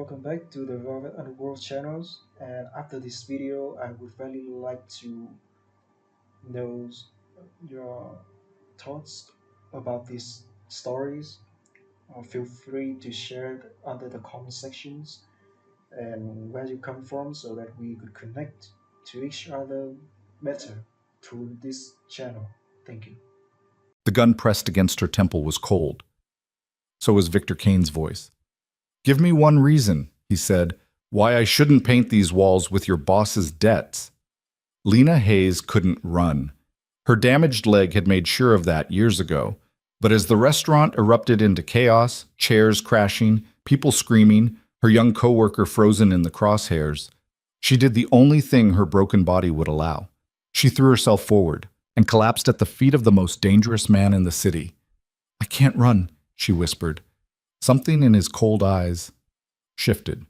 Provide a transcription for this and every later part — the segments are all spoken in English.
welcome back to the Velvet Underworld channels. And after this video, I would really like to know your thoughts about these stories. Feel free to share it under the comment sections and where you come from so that we could connect to each other better through this channel. Thank you. The gun pressed against her temple was cold. So was Victor Kane's voice. "Give me one reason," he said, "why I shouldn't paint these walls with your boss's debts." Lena Hayes couldn't run. Her damaged leg had made sure of that years ago. But as the restaurant erupted into chaos, chairs crashing, people screaming, her young coworker frozen in the crosshairs, she did the only thing her broken body would allow. She threw herself forward and collapsed at the feet of the most dangerous man in the city. "I can't run," she whispered. Something in his cold eyes shifted.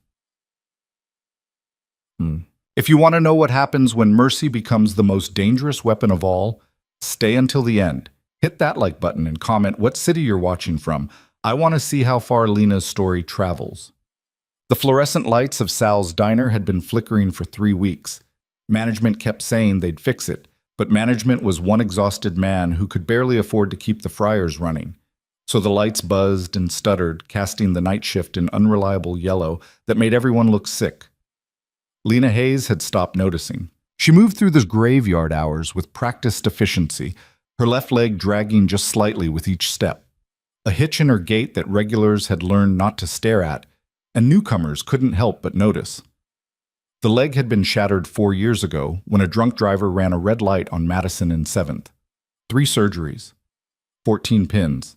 If you want to know what happens when mercy becomes the most dangerous weapon of all, stay until the end. Hit that like button and comment what city you're watching from. I want to see how far Lena's story travels. The fluorescent lights of Sal's diner had been flickering for 3 weeks. Management kept saying they'd fix it, but management was one exhausted man who could barely afford to keep the fryers running. So the lights buzzed and stuttered, casting the night shift in unreliable yellow that made everyone look sick. Lena Hayes had stopped noticing. She moved through the graveyard hours with practiced efficiency, her left leg dragging just slightly with each step. A hitch in her gait that regulars had learned not to stare at, and newcomers couldn't help but notice. The leg had been shattered 4 years ago when a drunk driver ran a red light on Madison and 7th. 3 surgeries. 14 pins.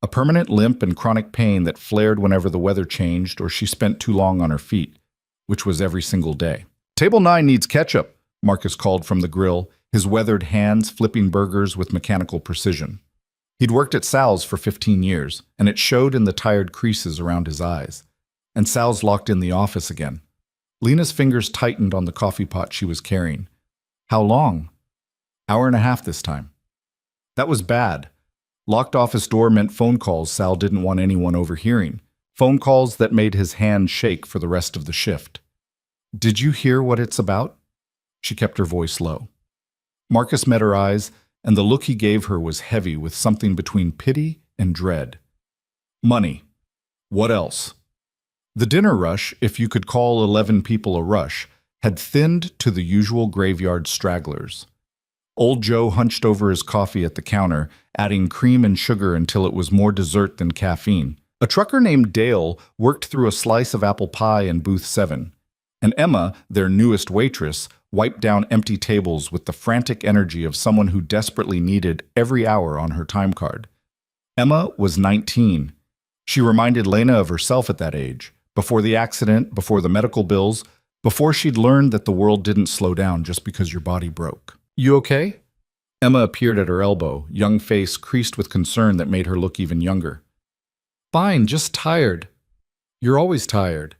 A permanent limp and chronic pain that flared whenever the weather changed or she spent too long on her feet, which was every single day. "Table 9 needs ketchup," Marcus called from the grill, his weathered hands flipping burgers with mechanical precision. He'd worked at Sal's for 15 years, and it showed in the tired creases around his eyes. And Sal's locked in the office again. Lena's fingers tightened on the coffee pot she was carrying. How long? Hour and a half this time. That was bad. Locked office door meant phone calls Sal didn't want anyone overhearing. Phone calls that made his hand shake for the rest of the shift. "Did you hear what it's about?" She kept her voice low. Marcus met her eyes, and the look he gave her was heavy with something between pity and dread. "Money. What else?" The dinner rush, if you could call 11 people a rush, had thinned to the usual graveyard stragglers. Old Joe hunched over his coffee at the counter, adding cream and sugar until it was more dessert than caffeine. A trucker named Dale worked through a slice of apple pie in booth 7. And Emma, their newest waitress, wiped down empty tables with the frantic energy of someone who desperately needed every hour on her time card. Emma was 19. She reminded Lena of herself at that age, before the accident, before the medical bills, before she'd learned that the world didn't slow down just because your body broke. "You okay?" Emma appeared at her elbow, young face creased with concern that made her look even younger. "Fine, just tired." "You're always tired."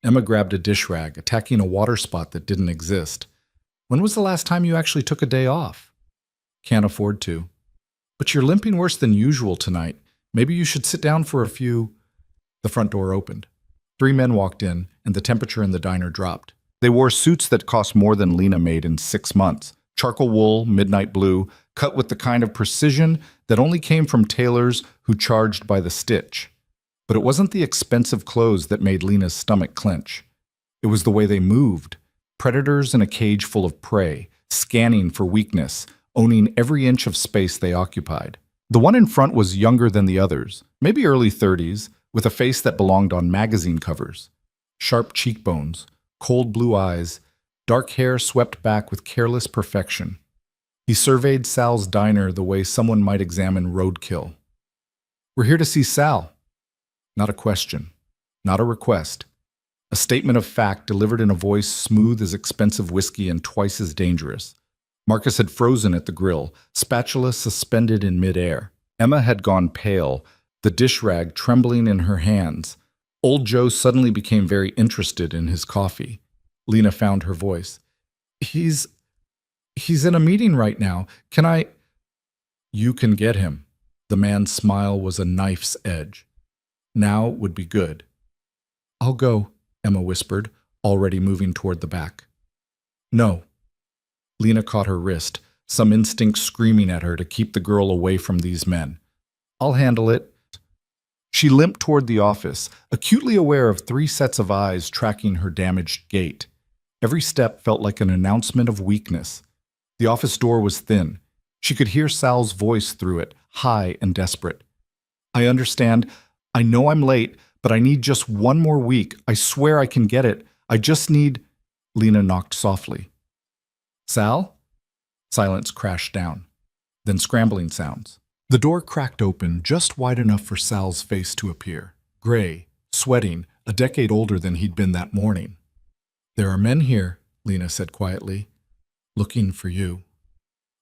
Emma grabbed a dish rag, attacking a water spot that didn't exist. "When was the last time you actually took a day off?" "Can't afford to." "But you're limping worse than usual tonight. Maybe you should sit down for a few." The front door opened. 3 men walked in, and the temperature in the diner dropped. They wore suits that cost more than Lena made in 6 months. Charcoal wool, midnight blue, cut with the kind of precision that only came from tailors who charged by the stitch. But it wasn't the expensive clothes that made Lena's stomach clench. It was the way they moved. Predators in a cage full of prey, scanning for weakness, owning every inch of space they occupied. The one in front was younger than the others, maybe early 30s, with a face that belonged on magazine covers. Sharp cheekbones, cold blue eyes, dark hair swept back with careless perfection. He surveyed Sal's diner the way someone might examine roadkill. "We're here to see Sal." Not a question, not a request. A statement of fact delivered in a voice smooth as expensive whiskey and twice as dangerous. Marcus had frozen at the grill, spatula suspended in midair. Emma had gone pale, the dish rag trembling in her hands. Old Joe suddenly became very interested in his coffee. Lena found her voice. He's in a meeting right now. Can I?" "You can get him." The man's smile was a knife's edge. "Now would be good." I'll go, Emma whispered, already moving toward the back. No. Lena caught her wrist, some instinct screaming at her to keep the girl away from these men. I'll handle it. She limped toward the office, acutely aware of 3 sets of eyes tracking her damaged gait. Every step felt like an announcement of weakness. The office door was thin. She could hear Sal's voice through it, high and desperate. I understand. I know I'm late, but I need just 1 more week. I swear I can get it. I just need... Lena knocked softly. Sal? Silence crashed down. Then scrambling sounds. The door cracked open just wide enough for Sal's face to appear. Gray, sweating, a decade older than he'd been that morning. There are men here, Lena said quietly, looking for you.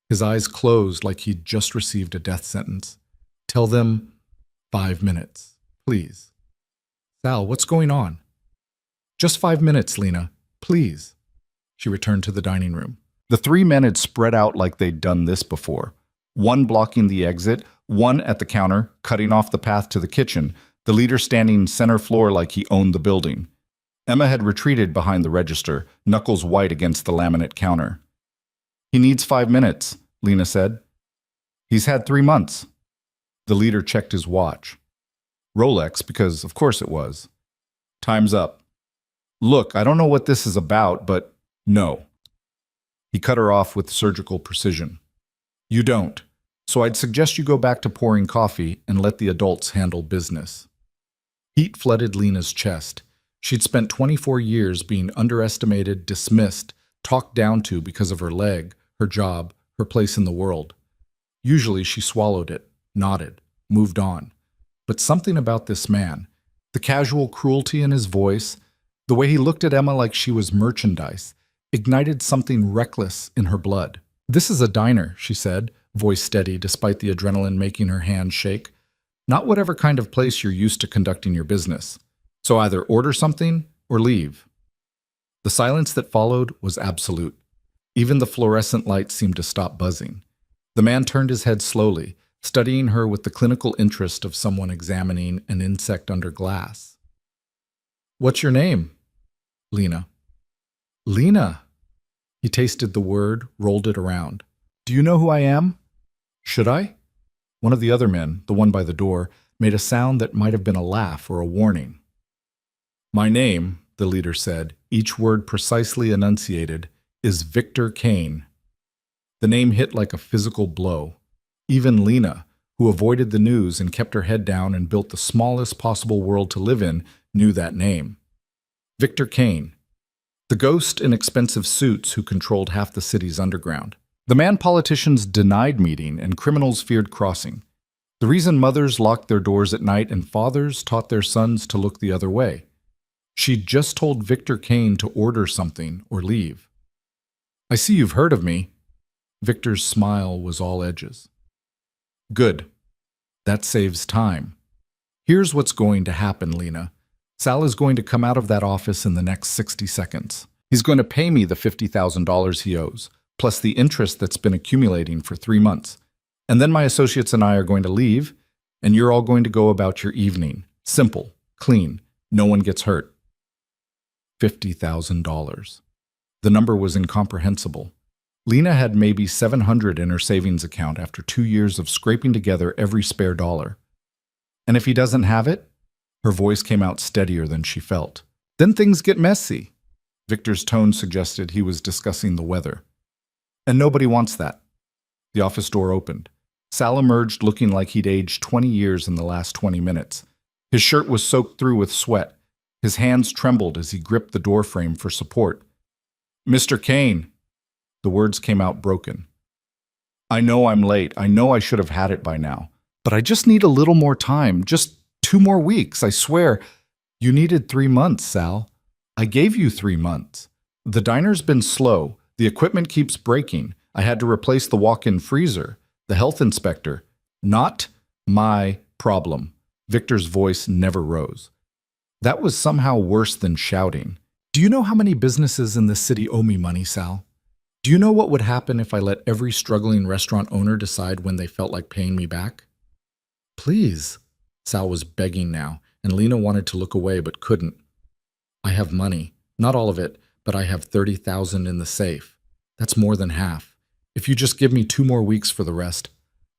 His eyes closed like he'd just received a death sentence. Tell them 5 minutes, please. Sal, what's going on? Just 5 minutes, Lena, please. She returned to the dining room. The 3 men had spread out like they'd done this before. One blocking the exit, one at the counter, cutting off the path to the kitchen, the leader standing center floor like he owned the building. Emma had retreated behind the register, knuckles white against the laminate counter. He needs 5 minutes, Lena said. He's had 3 months. The leader checked his watch. Rolex, because of course it was. Time's up. Look, I don't know what this is about, but no. He cut her off with surgical precision. You don't. So I'd suggest you go back to pouring coffee and let the adults handle business. Heat flooded Lena's chest. She'd spent 24 years being underestimated, dismissed, talked down to because of her leg, her job, her place in the world. Usually she swallowed it, nodded, moved on. But something about this man, the casual cruelty in his voice, the way he looked at Emma like she was merchandise, ignited something reckless in her blood. This is a diner, she said, voice steady despite the adrenaline making her hands shake. Not whatever kind of place you're used to conducting your business. So either order something or leave. The silence that followed was absolute. Even the fluorescent light seemed to stop buzzing. The man turned his head slowly, studying her with the clinical interest of someone examining an insect under glass. What's your name? Lena. Lena. He tasted the word, rolled it around. Do you know who I am? Should I? One of the other men, the one by the door, made a sound that might have been a laugh or a warning. My name, the leader said, each word precisely enunciated, is Victor Kane. The name hit like a physical blow. Even Lena, who avoided the news and kept her head down and built the smallest possible world to live in, knew that name. Victor Kane. The ghost in expensive suits who controlled half the city's underground. The man politicians denied meeting and criminals feared crossing. The reason mothers locked their doors at night and fathers taught their sons to look the other way. She'd just told Victor Kane to order something or leave. I see you've heard of me. Victor's smile was all edges. Good. That saves time. Here's what's going to happen, Lena. Sal is going to come out of that office in the next 60 seconds. He's going to pay me the $50,000 he owes, plus the interest that's been accumulating for 3 months. And then my associates and I are going to leave, and you're all going to go about your evening. Simple, clean, no one gets hurt. $50,000. The number was incomprehensible. Lena had maybe $700 in her savings account after 2 years of scraping together every spare dollar. And if he doesn't have it? Her voice came out steadier than she felt. Then things get messy. Victor's tone suggested he was discussing the weather. And nobody wants that. The office door opened. Sal emerged looking like he'd aged 20 years in the last 20 minutes. His shirt was soaked through with sweat. His hands trembled as he gripped the doorframe for support. Mr. Kane. The words came out broken. I know I'm late. I know I should have had it by now. But I just need a little more time. Just 2 more weeks, I swear. You needed 3 months, Sal. I gave you 3 months. The diner's been slow. The equipment keeps breaking. I had to replace the walk-in freezer. The health inspector. Not my problem. Victor's voice never rose. That was somehow worse than shouting. Do you know how many businesses in this city owe me money, Sal? Do you know what would happen if I let every struggling restaurant owner decide when they felt like paying me back? Please. Sal was begging now, and Lena wanted to look away but couldn't. I have money. Not all of it, but I have 30,000 in the safe. That's more than half. If you just give me 2 more weeks for the rest,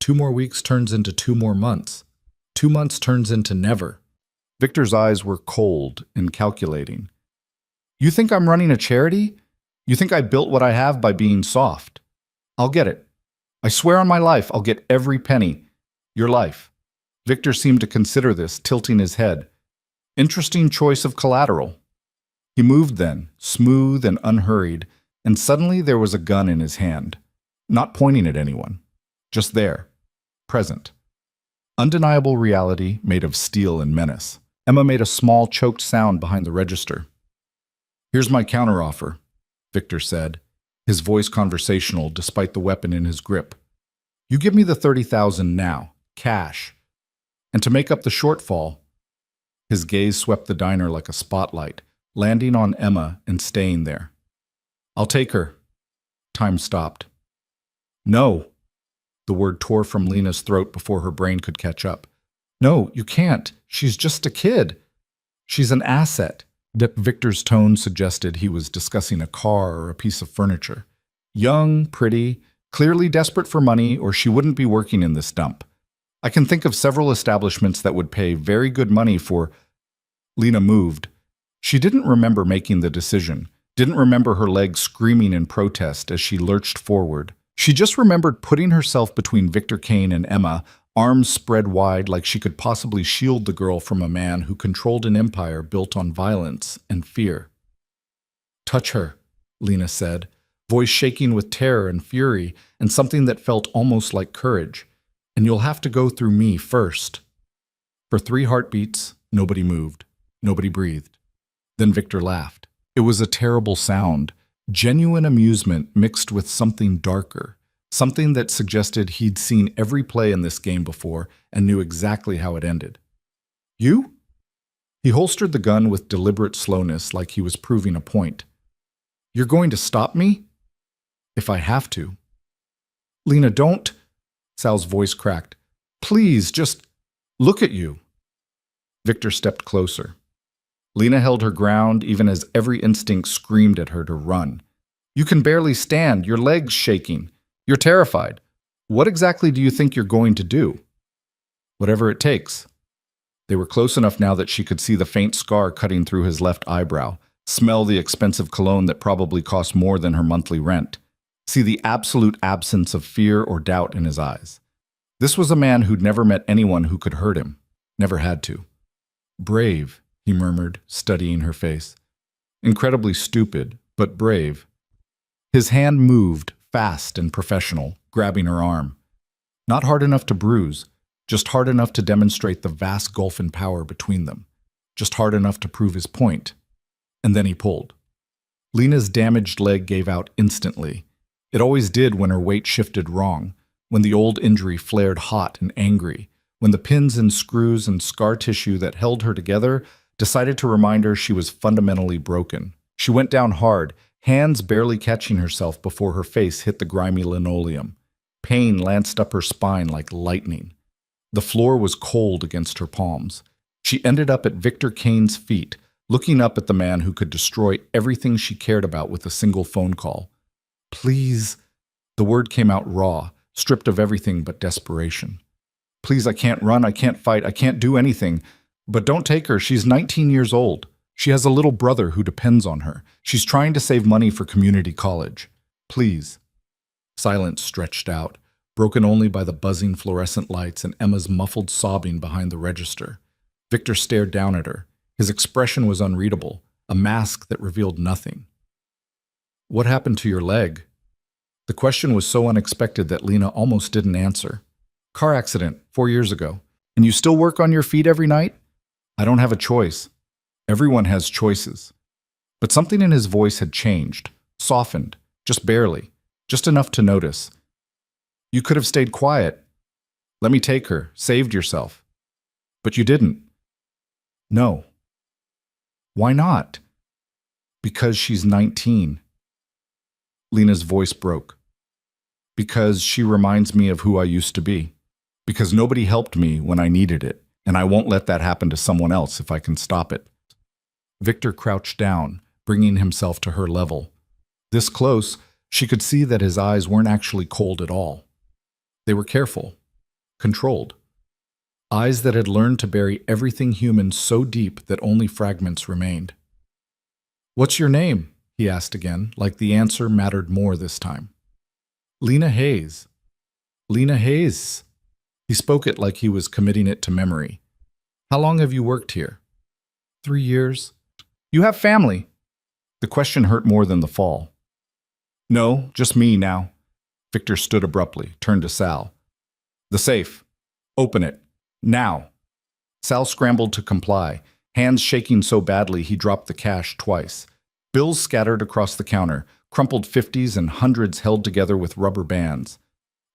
2 more weeks turns into 2 more months. 2 months turns into never. Victor's eyes were cold and calculating. You think I'm running a charity? You think I built what I have by being soft? I'll get it. I swear on my life, I'll get every penny. Your life. Victor seemed to consider this, tilting his head. Interesting choice of collateral. He moved then, smooth and unhurried, and suddenly there was a gun in his hand. Not pointing at anyone. Just there. Present. Undeniable reality made of steel and menace. Emma made a small, choked sound behind the register. Here's my counteroffer, Victor said, his voice conversational despite the weapon in his grip. You give me the 30,000 now, cash. And to make up the shortfall, his gaze swept the diner like a spotlight, landing on Emma and staying there. I'll take her. Time stopped. No. The word tore from Lena's throat before her brain could catch up. No, you can't. She's just a kid. She's an asset. Victor's tone suggested he was discussing a car or a piece of furniture. Young, pretty, clearly desperate for money, or she wouldn't be working in this dump. I can think of several establishments that would pay very good money for... Lena moved. She didn't remember making the decision, didn't remember her legs screaming in protest as she lurched forward. She just remembered putting herself between Victor Kane and Emma, arms spread wide like she could possibly shield the girl from a man who controlled an empire built on violence and fear. Touch her, Lena said, voice shaking with terror and fury and something that felt almost like courage. And you'll have to go through me first. For 3 heartbeats, nobody moved. Nobody breathed. Then Victor laughed. It was a terrible sound, genuine amusement mixed with something darker, something that suggested he'd seen every play in this game before and knew exactly how it ended. You? He holstered the gun with deliberate slowness like he was proving a point. You're going to stop me? If I have to. Lena, don't... Sal's voice cracked. Please, just look at you. Victor stepped closer. Lena held her ground even as every instinct screamed at her to run. You can barely stand, your legs shaking. You're terrified. What exactly do you think you're going to do? Whatever it takes. They were close enough now that she could see the faint scar cutting through his left eyebrow, smell the expensive cologne that probably cost more than her monthly rent, see the absolute absence of fear or doubt in his eyes. This was a man who'd never met anyone who could hurt him, never had to. Brave, he murmured, studying her face. Incredibly stupid, but brave. His hand moved, fast and professional, grabbing her arm. Not hard enough to bruise, just hard enough to demonstrate the vast gulf in power between them, just hard enough to prove his point. And then he pulled. Lena's damaged leg gave out instantly. It always did when her weight shifted wrong, when the old injury flared hot and angry, when the pins and screws and scar tissue that held her together decided to remind her she was fundamentally broken. She went down hard, hands barely catching herself before her face hit the grimy linoleum. Pain lanced up her spine like lightning. The floor was cold against her palms. She ended up at Victor Kane's feet, looking up at the man who could destroy everything she cared about with a single phone call. Please. The word came out raw, stripped of everything but desperation. Please, I can't run, I can't fight, I can't do anything. But don't take her, she's 19 years old. She has a little brother who depends on her. She's trying to save money for community college. Please. Silence stretched out, broken only by the buzzing fluorescent lights and Emma's muffled sobbing behind the register. Victor stared down at her. His expression was unreadable, a mask that revealed nothing. What happened to your leg? The question was so unexpected that Lena almost didn't answer. Car accident, 4 years ago. And you still work on your feet every night? I don't have a choice. Everyone has choices. But something in his voice had changed, softened, just barely, just enough to notice. You could have stayed quiet. Let me take her, saved yourself. But you didn't. No. Why not? Because she's 19. Lena's voice broke. Because she reminds me of who I used to be. Because nobody helped me when I needed it, and I won't let that happen to someone else if I can stop it. Victor crouched down, bringing himself to her level. This close, she could see that his eyes weren't actually cold at all. They were careful, controlled. Eyes that had learned to bury everything human so deep that only fragments remained. "What's your name?" he asked again, like the answer mattered more this time. "Lena Hayes." "Lena Hayes." He spoke it like he was committing it to memory. "How long have you worked here?" 3 years. "You have family?" The question hurt more than the fall. "No, just me now." Victor stood abruptly, turned to Sal. "The safe. Open it. Now." Sal scrambled to comply, hands shaking so badly he dropped the cash twice. Bills scattered across the counter, crumpled 50s and hundreds held together with rubber bands.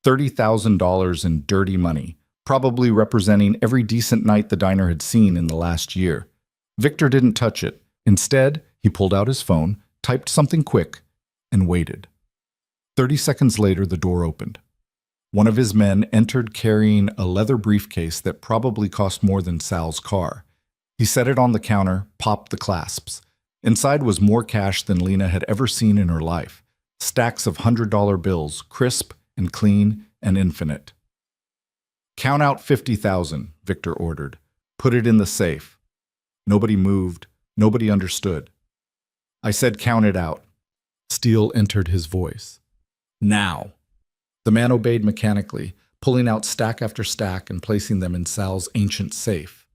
$30,000 in dirty money, probably representing every decent night the diner had seen in the last year. Victor didn't touch it. Instead, he pulled out his phone, typed something quick, and waited. 30 seconds later, the door opened. One of his men entered carrying a leather briefcase that probably cost more than Sal's car. He set it on the counter, popped the clasps. Inside was more cash than Lena had ever seen in her life. Stacks of $100 bills, crisp and clean and infinite. "Count out 50,000, Victor ordered. "Put it in the safe." Nobody moved. Nobody understood. "I said count it out." Steel entered his voice. "Now." The man obeyed mechanically, pulling out stack after stack and placing them in Sal's ancient safe.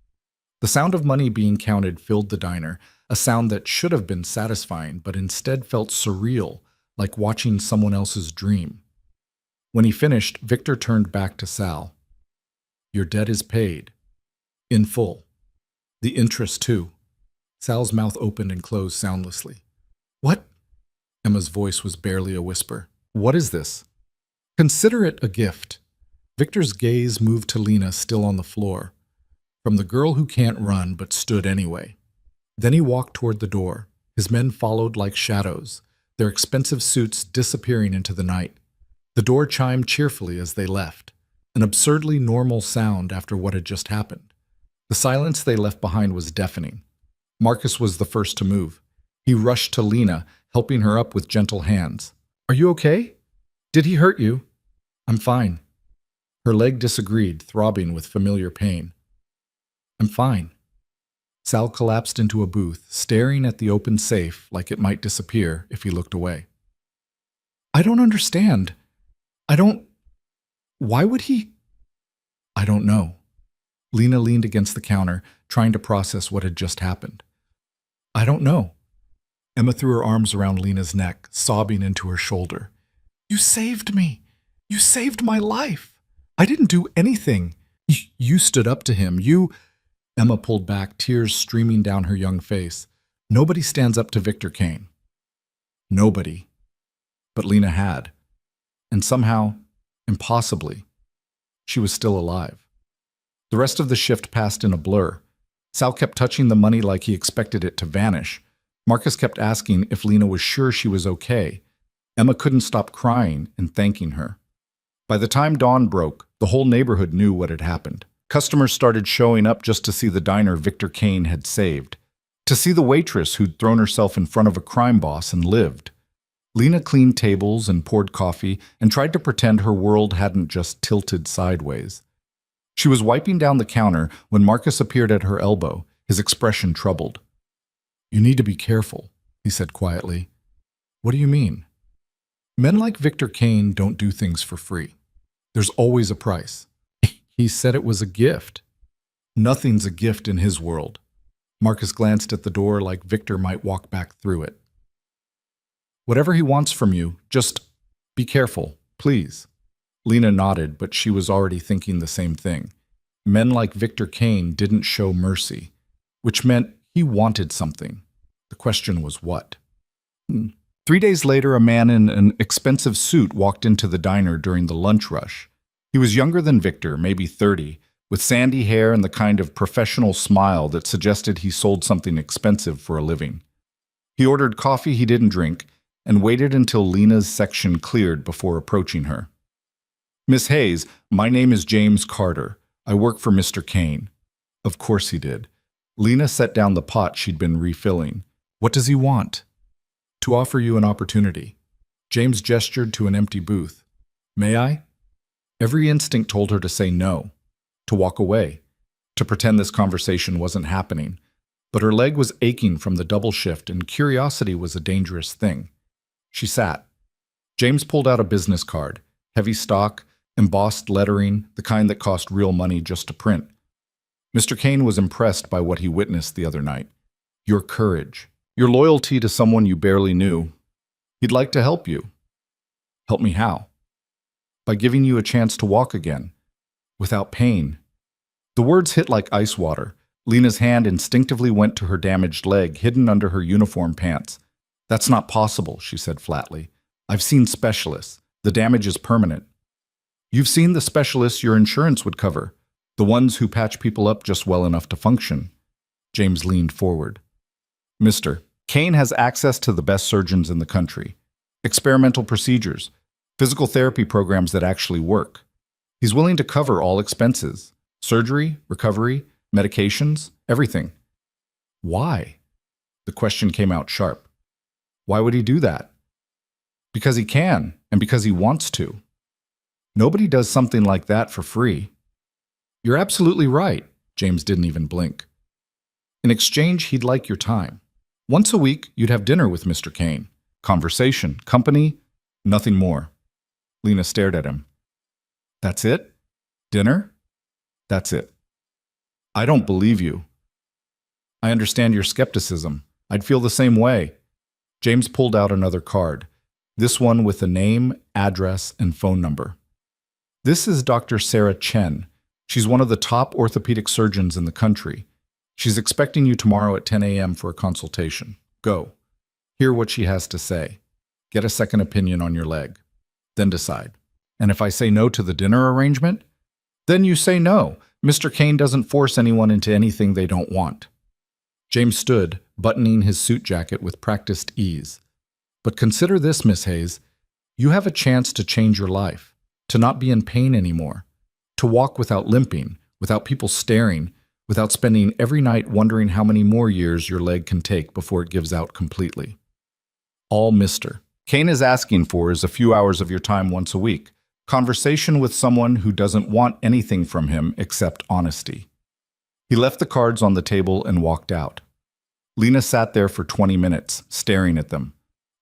The sound of money being counted filled the diner, a sound that should have been satisfying, but instead felt surreal, like watching someone else's dream. When he finished, Victor turned back to Sal. "Your debt is paid. In full. The interest, too." Sal's mouth opened and closed soundlessly. "What?" Emma's voice was barely a whisper. "What is this?" "Consider it a gift." Victor's gaze moved to Lena, still on the floor. From the girl who can't run but stood anyway. Then he walked toward the door. His men followed like shadows, their expensive suits disappearing into the night. The door chimed cheerfully as they left, an absurdly normal sound after what had just happened. The silence they left behind was deafening. Marcus was the first to move. He rushed to Lena, helping her up with gentle hands. "Are you okay? Did he hurt you?" "I'm fine." Her leg disagreed, throbbing with familiar pain. "I'm fine." Sal collapsed into a booth, staring at the open safe like it might disappear if he looked away. "I don't understand. Why would he?" "I don't know." Lena leaned against the counter, trying to process what had just happened. "I don't know." Emma threw her arms around Lena's neck, sobbing into her shoulder. "You saved me. You saved my life. I didn't do anything. You stood up to him. Emma pulled back, tears streaming down her young face. Nobody stands up to Victor Kane. Nobody. But Lena had. And somehow, impossibly, she was still alive. The rest of the shift passed in a blur. Sal kept touching the money like he expected it to vanish. Marcus kept asking if Lena was sure she was okay. Emma couldn't stop crying and thanking her. By the time dawn broke, the whole neighborhood knew what had happened. Customers started showing up just to see the diner Victor Kane had saved, to see the waitress who'd thrown herself in front of a crime boss and lived. Lena cleaned tables and poured coffee and tried to pretend her world hadn't just tilted sideways. She was wiping down the counter when Marcus appeared at her elbow, his expression troubled. "You need to be careful," he said quietly. "What do you mean?" "Men like Victor Kane don't do things for free. There's always a price." He said it was a gift. Nothing's a gift in his world. Marcus glanced at the door like Victor might walk back through it. "Whatever he wants from you, just be careful, please." Lena nodded, but she was already thinking the same thing. Men like Victor Kane didn't show mercy, which meant he wanted something. The question was what? 3 days later, a man in an expensive suit walked into the diner during the lunch rush. He was younger than Victor, maybe 30, with sandy hair and the kind of professional smile that suggested he sold something expensive for a living. He ordered coffee he didn't drink and waited until Lena's section cleared before approaching her. "Miss Hayes, my name is James Carter. I work for Mr. Kane." Of course he did. Lena set down the pot she'd been refilling. What does he want? To offer you an opportunity. James gestured to an empty booth. May I? Every instinct told her to say no, to walk away, to pretend this conversation wasn't happening. But her leg was aching from the double shift, and curiosity was a dangerous thing. She sat. James pulled out a business card, heavy stock, embossed lettering, the kind that cost real money just to print. Mr. Kane was impressed by what he witnessed the other night. Your courage, your loyalty to someone you barely knew. He'd like to help you. Help me how? By giving you a chance to walk again, without pain. The words hit like ice water. Lena's hand instinctively went to her damaged leg, hidden under her uniform pants. That's not possible, she said flatly. I've seen specialists. The damage is permanent. You've seen the specialists your insurance would cover, the ones who patch people up just well enough to function. James leaned forward. Mr. Kane has access to the best surgeons in the country. Experimental procedures, physical therapy programs that actually work. He's willing to cover all expenses. Surgery, recovery, medications, everything. Why? The question came out sharp. Why would he do that? Because he can, and because he wants to. Nobody does something like that for free. You're absolutely right, James didn't even blink. In exchange, he'd like your time. Once a week, you'd have dinner with Mr. Kane. Conversation, company, nothing more. Lena stared at him. That's it? Dinner? That's it. I don't believe you. I understand your skepticism. I'd feel the same way. James pulled out another card, this one with a name, address, and phone number. This is Dr. Sarah Chen. She's one of the top orthopedic surgeons in the country. She's expecting you tomorrow at 10 a.m. for a consultation. Go. Hear what she has to say. Get a second opinion on your leg. Then decide. And if I say no to the dinner arrangement, then you say no. Mr. Kane doesn't force anyone into anything they don't want. James stood, buttoning his suit jacket with practiced ease. But consider this, Miss Hayes. You have a chance to change your life, to not be in pain anymore, to walk without limping, without people staring, without spending every night wondering how many more years your leg can take before it gives out completely. All Mr. Kane is asking for is a few hours of your time once a week, conversation with someone who doesn't want anything from him except honesty. He left the cards on the table and walked out. Lena sat there for 20 minutes, staring at them.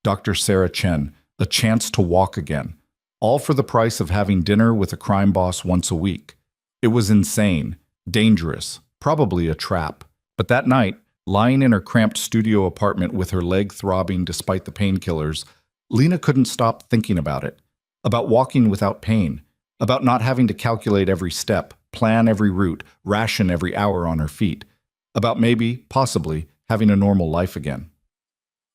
Dr. Sarah Chen, a chance to walk again, all for the price of having dinner with a crime boss once a week. It was insane, dangerous, probably a trap. But that night, lying in her cramped studio apartment with her leg throbbing despite the painkillers, Lena couldn't stop thinking about it. About walking without pain, about not having to calculate every step, plan every route, ration every hour on her feet, about maybe, possibly, having a normal life again.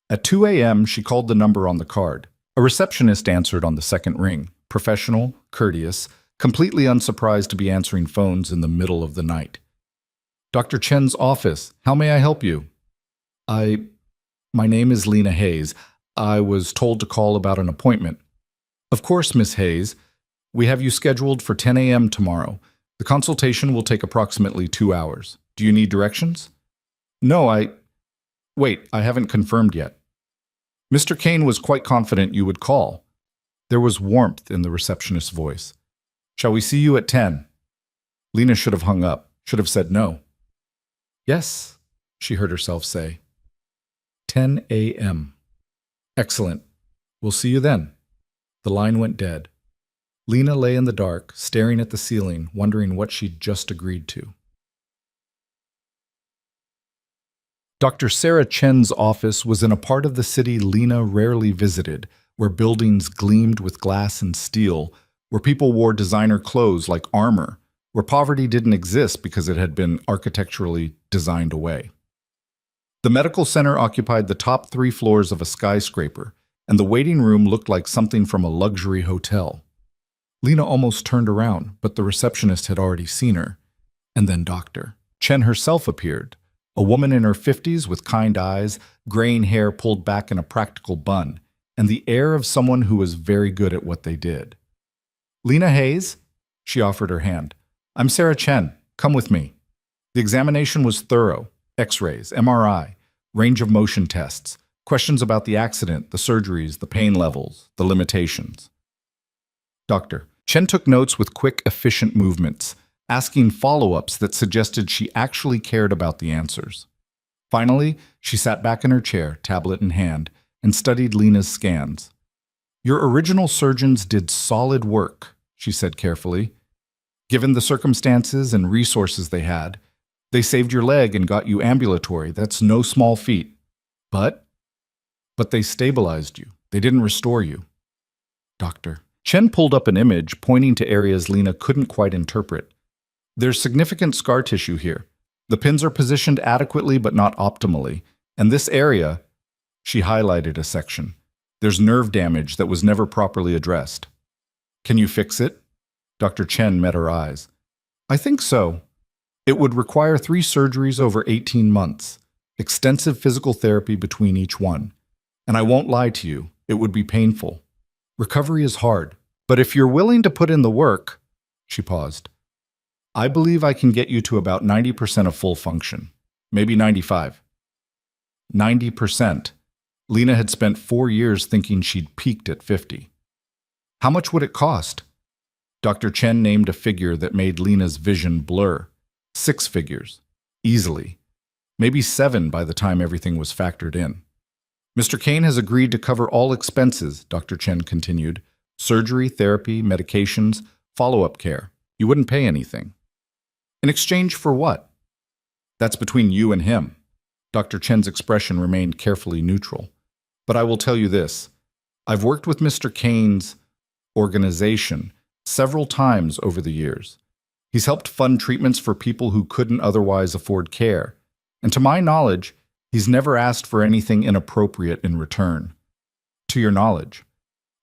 At 2 a.m., she called the number on the card. A receptionist answered on the second ring, professional, courteous, completely unsurprised to be answering phones in the middle of the night. Dr. Chen's office, how may I help you? My name is Lena Hayes. I was told to call about an appointment. Of course, Miss Hayes. We have you scheduled for 10 a.m. tomorrow. The consultation will take approximately 2 hours. Do you need directions? No, Wait, I haven't confirmed yet. Mr. Kane was quite confident you would call. There was warmth in the receptionist's voice. Shall we see you at 10? Lena should have hung up, should have said no. Yes, she heard herself say. 10 a.m. Excellent. We'll see you then. The line went dead. Lena lay in the dark, staring at the ceiling, wondering what she'd just agreed to. Dr. Sarah Chen's office was in a part of the city Lena rarely visited, where buildings gleamed with glass and steel, where people wore designer clothes like armor, where poverty didn't exist because it had been architecturally designed away. The medical center occupied the top 3 floors of a skyscraper, and the waiting room looked like something from a luxury hotel. Lena almost turned around, but the receptionist had already seen her. And then Dr. Chen herself appeared, a woman in her 50s with kind eyes, graying hair pulled back in a practical bun, and the air of someone who was very good at what they did. Lena Hayes? She offered her hand. I'm Sarah Chen. Come with me. The examination was thorough. X-rays, MRI, range of motion tests, questions about the accident, the surgeries, the pain levels, the limitations. Doctor. Chen took notes with quick, efficient movements, asking follow-ups that suggested she actually cared about the answers. Finally, she sat back in her chair, tablet in hand, and studied Lena's scans. Your original surgeons did solid work, she said carefully. Given the circumstances and resources they had, they saved your leg and got you ambulatory. That's no small feat. But they stabilized you. They didn't restore you. Doctor. Chen pulled up an image pointing to areas Lena couldn't quite interpret. There's significant scar tissue here. The pins are positioned adequately but not optimally. And this area, she highlighted a section. There's nerve damage that was never properly addressed. Can you fix it? Dr. Chen met her eyes. I think so. It would require 3 surgeries over 18 months, extensive physical therapy between each one. And I won't lie to you, it would be painful. Recovery is hard, but if you're willing to put in the work, she paused. I believe I can get you to about 90% of full function, maybe 95. 90%. Lena had spent 4 years thinking she'd peaked at 50. How much would it cost? Dr. Chen named a figure that made Lena's vision blur. 6 figures. Easily. Maybe 7 by the time everything was factored in. Mr. Kane has agreed to cover all expenses, Dr. Chen continued. Surgery, therapy, medications, follow-up care. You wouldn't pay anything. In exchange for what? That's between you and him. Dr. Chen's expression remained carefully neutral. But I will tell you this. I've worked with Mr. Kane's organization several times over the years. He's helped fund treatments for people who couldn't otherwise afford care. And to my knowledge, he's never asked for anything inappropriate in return. To your knowledge.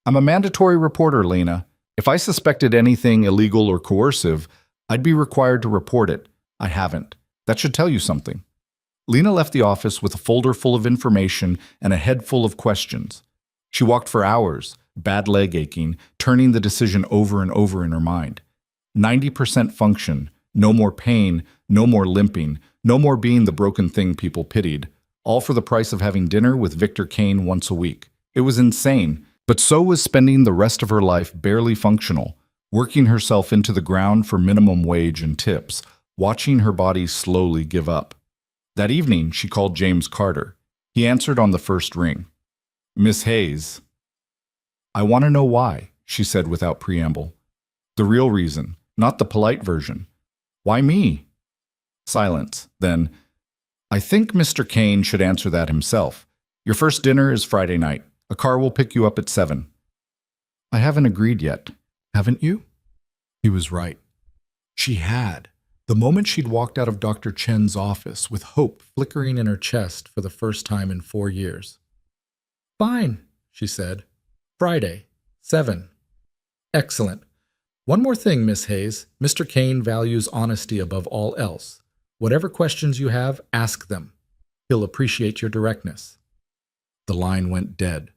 I'm a mandatory reporter, Lena. If I suspected anything illegal or coercive, I'd be required to report it. I haven't. That should tell you something. Lena left the office with a folder full of information and a head full of questions. She walked for hours, bad leg aching, turning the decision over and over in her mind. 90% function, no more pain, no more limping, no more being the broken thing people pitied, all for the price of having dinner with Victor Kane once a week. It was insane, but so was spending the rest of her life barely functional, working herself into the ground for minimum wage and tips, watching her body slowly give up. That evening, she called James Carter. He answered on the first ring. Miss Hayes. I want to know why, she said without preamble. The real reason, not the polite version. Why me? Silence. Then, I think Mr. Kane should answer that himself. Your first dinner is Friday night. A car will pick you up at 7. I haven't agreed yet. Haven't you? He was right. She had. The moment she'd walked out of Dr. Chen's office with hope flickering in her chest for the first time in 4 years. Fine, she said. Friday, 7. Excellent. One more thing, Miss Hayes. Mr. Kane values honesty above all else. Whatever questions you have, ask them. He'll appreciate your directness. The line went dead.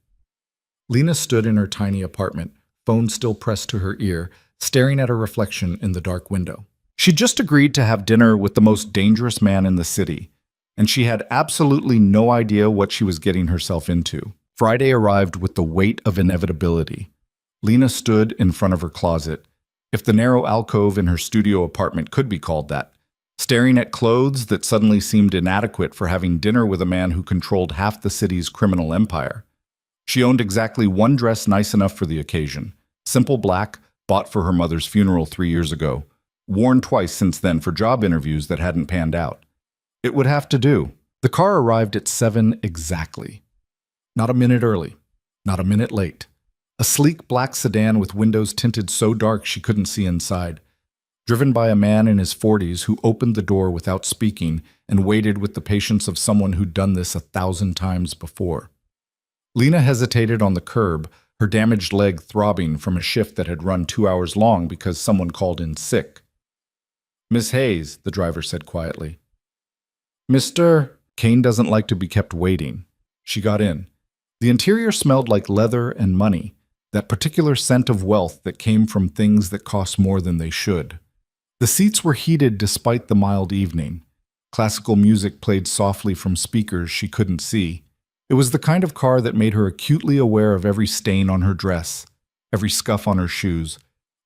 Lena stood in her tiny apartment, phone still pressed to her ear, staring at her reflection in the dark window. She'd just agreed to have dinner with the most dangerous man in the city, and she had absolutely no idea what she was getting herself into. Friday arrived with the weight of inevitability. Lena stood in front of her closet, if the narrow alcove in her studio apartment could be called that, staring at clothes that suddenly seemed inadequate for having dinner with a man who controlled half the city's criminal empire. She owned exactly one dress nice enough for the occasion, simple black, bought for her mother's funeral 3 years ago, worn twice since then for job interviews that hadn't panned out. It would have to do. The car arrived at 7 exactly. Not a minute early, not a minute late. A sleek black sedan with windows tinted so dark she couldn't see inside, driven by a man in his 40s who opened the door without speaking and waited with the patience of someone who'd done this 1,000 times before. Lena hesitated on the curb, her damaged leg throbbing from a shift that had run 2 hours long because someone called in sick. Miss Hayes, the driver said quietly. Mr. Kane doesn't like to be kept waiting. She got in. The interior smelled like leather and money, that particular scent of wealth that came from things that cost more than they should. The seats were heated despite the mild evening. Classical music played softly from speakers she couldn't see. It was the kind of car that made her acutely aware of every stain on her dress, every scuff on her shoes,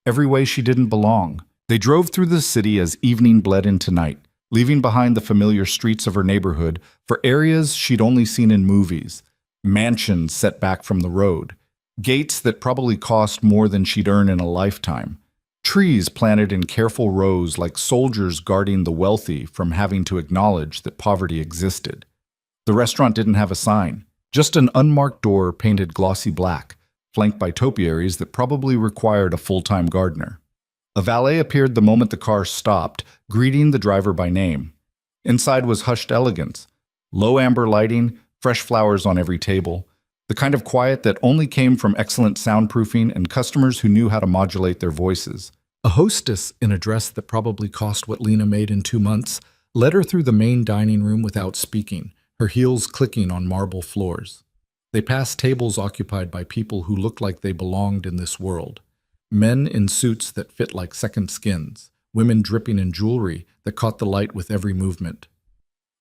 every way she didn't belong. They drove through the city as evening bled into night, leaving behind the familiar streets of her neighborhood for areas she'd only seen in movies, mansions set back from the road, gates that probably cost more than she'd earn in a lifetime, trees planted in careful rows like soldiers guarding the wealthy from having to acknowledge that poverty existed. The restaurant didn't have a sign, just an unmarked door painted glossy black, flanked by topiaries that probably required a full-time gardener. A valet appeared the moment the car stopped, greeting the driver by name. Inside was hushed elegance, low amber lighting, fresh flowers on every table, the kind of quiet that only came from excellent soundproofing and customers who knew how to modulate their voices. A hostess in a dress that probably cost what Lena made in 2 months led her through the main dining room without speaking, her heels clicking on marble floors. They passed tables occupied by people who looked like they belonged in this world. Men in suits that fit like second skins, women dripping in jewelry that caught the light with every movement.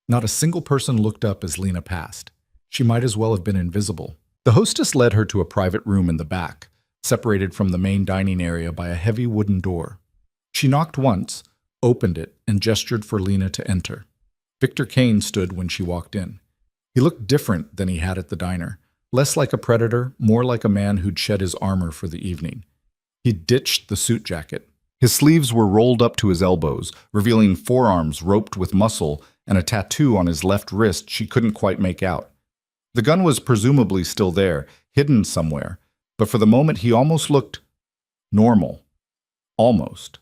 Not a single person looked up as Lena passed. She might as well have been invisible. The hostess led her to a private room in the back, separated from the main dining area by a heavy wooden door. She knocked once, opened it, and gestured for Lena to enter. Victor Kane stood when she walked in. He looked different than he had at the diner, less like a predator, more like a man who'd shed his armor for the evening. He'd ditched the suit jacket. His sleeves were rolled up to his elbows, revealing forearms roped with muscle and a tattoo on his left wrist she couldn't quite make out. The gun was presumably still there, hidden somewhere, but for the moment he almost looked normal. Almost.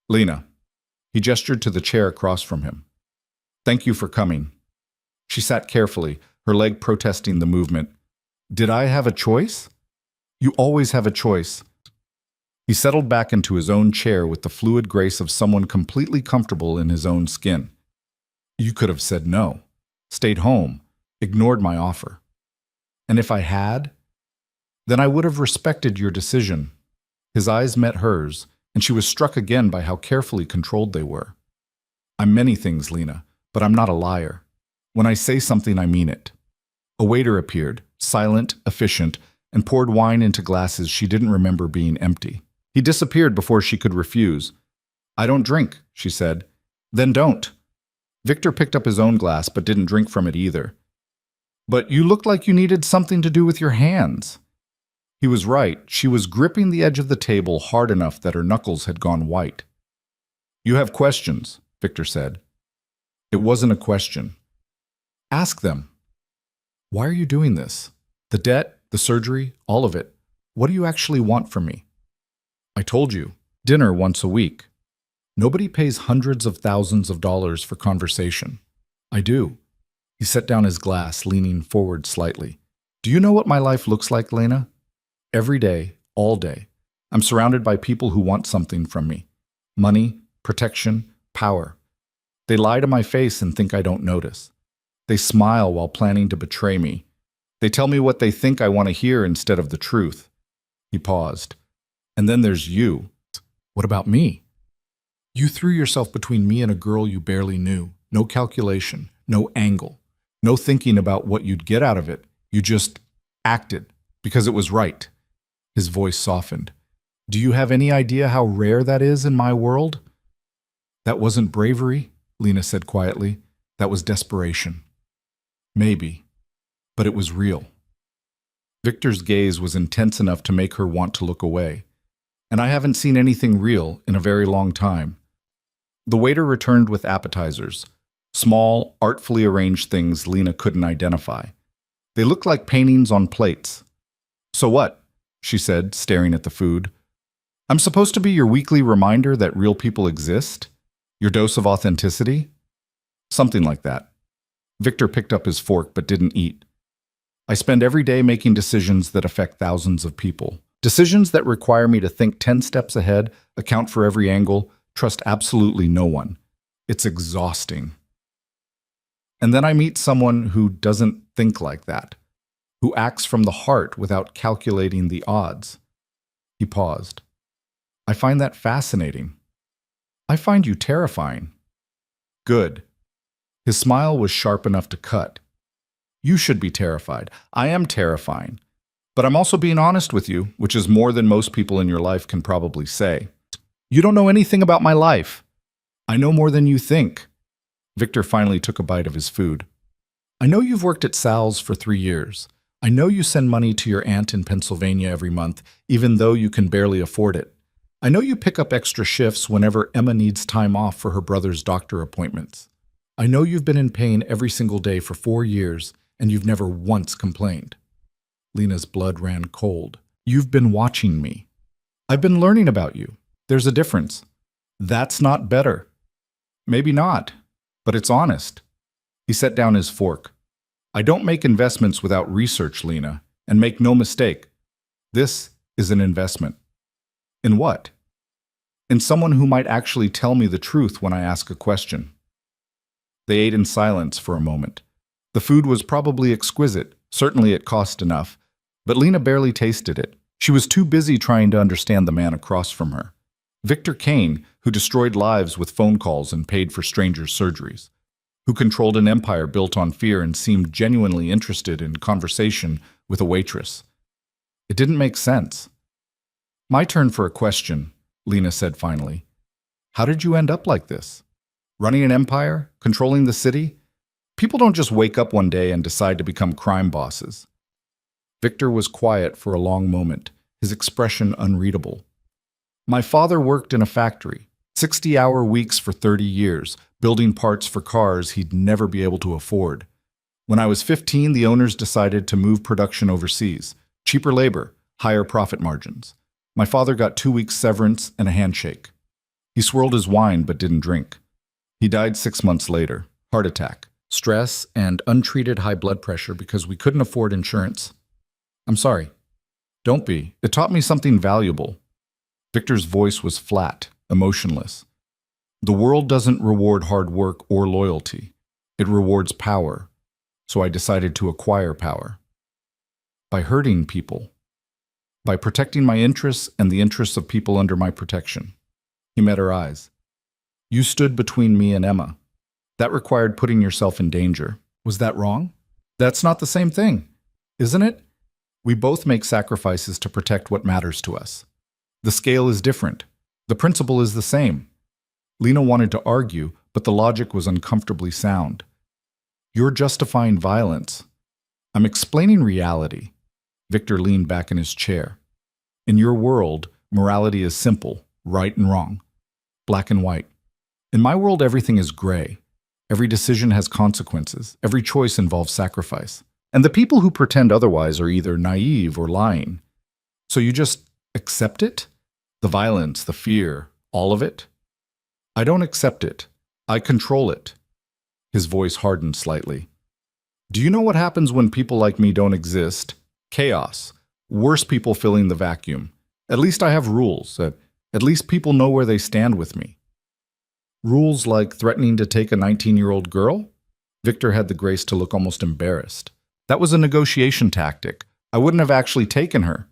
Lena. He gestured to the chair across from him. Thank you for coming. She sat carefully, her leg protesting the movement. Did I have a choice? You always have a choice. He settled back into his own chair with the fluid grace of someone completely comfortable in his own skin. You could have said no, stayed home, ignored my offer. And if I had, then I would have respected your decision. His eyes met hers, and she was struck again by how carefully controlled they were. I'm many things, Lena, but I'm not a liar. When I say something, I mean it. A waiter appeared, silent, efficient, and poured wine into glasses she didn't remember being empty. He disappeared before she could refuse. I don't drink, she said. Then don't. Victor picked up his own glass but didn't drink from it either. But you looked like you needed something to do with your hands. He was right. She was gripping the edge of the table hard enough that her knuckles had gone white. You have questions, Victor said. It wasn't a question. Ask them. Why are you doing this? The debt, the surgery, all of it. What do you actually want from me? I told you, dinner once a week. Nobody pays hundreds of thousands of dollars for conversation. I do. He set down his glass, leaning forward slightly. Do you know what my life looks like, Lena? Every day, all day, I'm surrounded by people who want something from me. Money, protection, power. They lie to my face and think I don't notice. They smile while planning to betray me. They tell me what they think I want to hear instead of the truth. He paused. And then there's you. What about me? You threw yourself between me and a girl you barely knew. No calculation, no angle, no thinking about what you'd get out of it. You just acted because it was right. His voice softened. Do you have any idea how rare that is in my world? That wasn't bravery, Lena said quietly. That was desperation. Maybe, but it was real. Victor's gaze was intense enough to make her want to look away. And I haven't seen anything real in a very long time. The waiter returned with appetizers, small, artfully arranged things Lena couldn't identify. They looked like paintings on plates. So what? She said, staring at the food. I'm supposed to be your weekly reminder that real people exist? Your dose of authenticity? Something like that. Victor picked up his fork but didn't eat. I spend every day making decisions that affect thousands of people. Decisions that require me to think 10 steps ahead, account for every angle, trust absolutely no one. It's exhausting. And then I meet someone who doesn't think like that, who acts from the heart without calculating the odds. He paused. I find that fascinating. I find you terrifying. Good. His smile was sharp enough to cut. You should be terrified. I am terrifying. But I'm also being honest with you, which is more than most people in your life can probably say. You don't know anything about my life. I know more than you think. Victor finally took a bite of his food. I know you've worked at Sal's for 3 years. I know you send money to your aunt in Pennsylvania every month, even though you can barely afford it. I know you pick up extra shifts whenever Emma needs time off for her brother's doctor appointments. I know you've been in pain every single day for 4 years, and you've never once complained. Lena's blood ran cold. You've been watching me. I've been learning about you. There's a difference. That's not better. Maybe not, but it's honest. He set down his fork. I don't make investments without research, Lena, and make no mistake. This is an investment. In what? In someone who might actually tell me the truth when I ask a question. They ate in silence for a moment. The food was probably exquisite. Certainly it cost enough. But Lena barely tasted it. She was too busy trying to understand the man across from her. Victor Kane, who destroyed lives with phone calls and paid for strangers' surgeries. Who controlled an empire built on fear and seemed genuinely interested in conversation with a waitress. It didn't make sense. My turn for a question, Lena said finally. How did you end up like this? Running an empire? Controlling the city? People don't just wake up one day and decide to become crime bosses. Victor was quiet for a long moment, his expression unreadable. My father worked in a factory, 60-hour weeks for 30 years, building parts for cars he'd never be able to afford. When I was 15, the owners decided to move production overseas. Cheaper labor, higher profit margins. My father got 2 weeks severance and a handshake. He swirled his wine but didn't drink. He died 6 months later. Heart attack, stress, and untreated high blood pressure because we couldn't afford insurance. I'm sorry. Don't be. It taught me something valuable. Victor's voice was flat, emotionless. The world doesn't reward hard work or loyalty. It rewards power. So I decided to acquire power. By hurting people. By protecting my interests and the interests of people under my protection. He met her eyes. You stood between me and Emma. That required putting yourself in danger. Was that wrong? That's not the same thing, isn't it? We both make sacrifices to protect what matters to us. The scale is different. The principle is the same. Lena wanted to argue, but the logic was uncomfortably sound. You're justifying violence. I'm explaining reality. Victor leaned back in his chair. In your world, morality is simple, right and wrong, black and white. In my world, everything is gray. Every decision has consequences. Every choice involves sacrifice. And the people who pretend otherwise are either naive or lying. So you just accept it? The violence, the fear, all of it? I don't accept it. I control it. His voice hardened slightly. Do you know what happens when people like me don't exist? Chaos. Worse people filling the vacuum. At least I have rules. At least people know where they stand with me. Rules like threatening to take a 19-year-old girl? Victor had the grace to look almost embarrassed. That was a negotiation tactic. I wouldn't have actually taken her.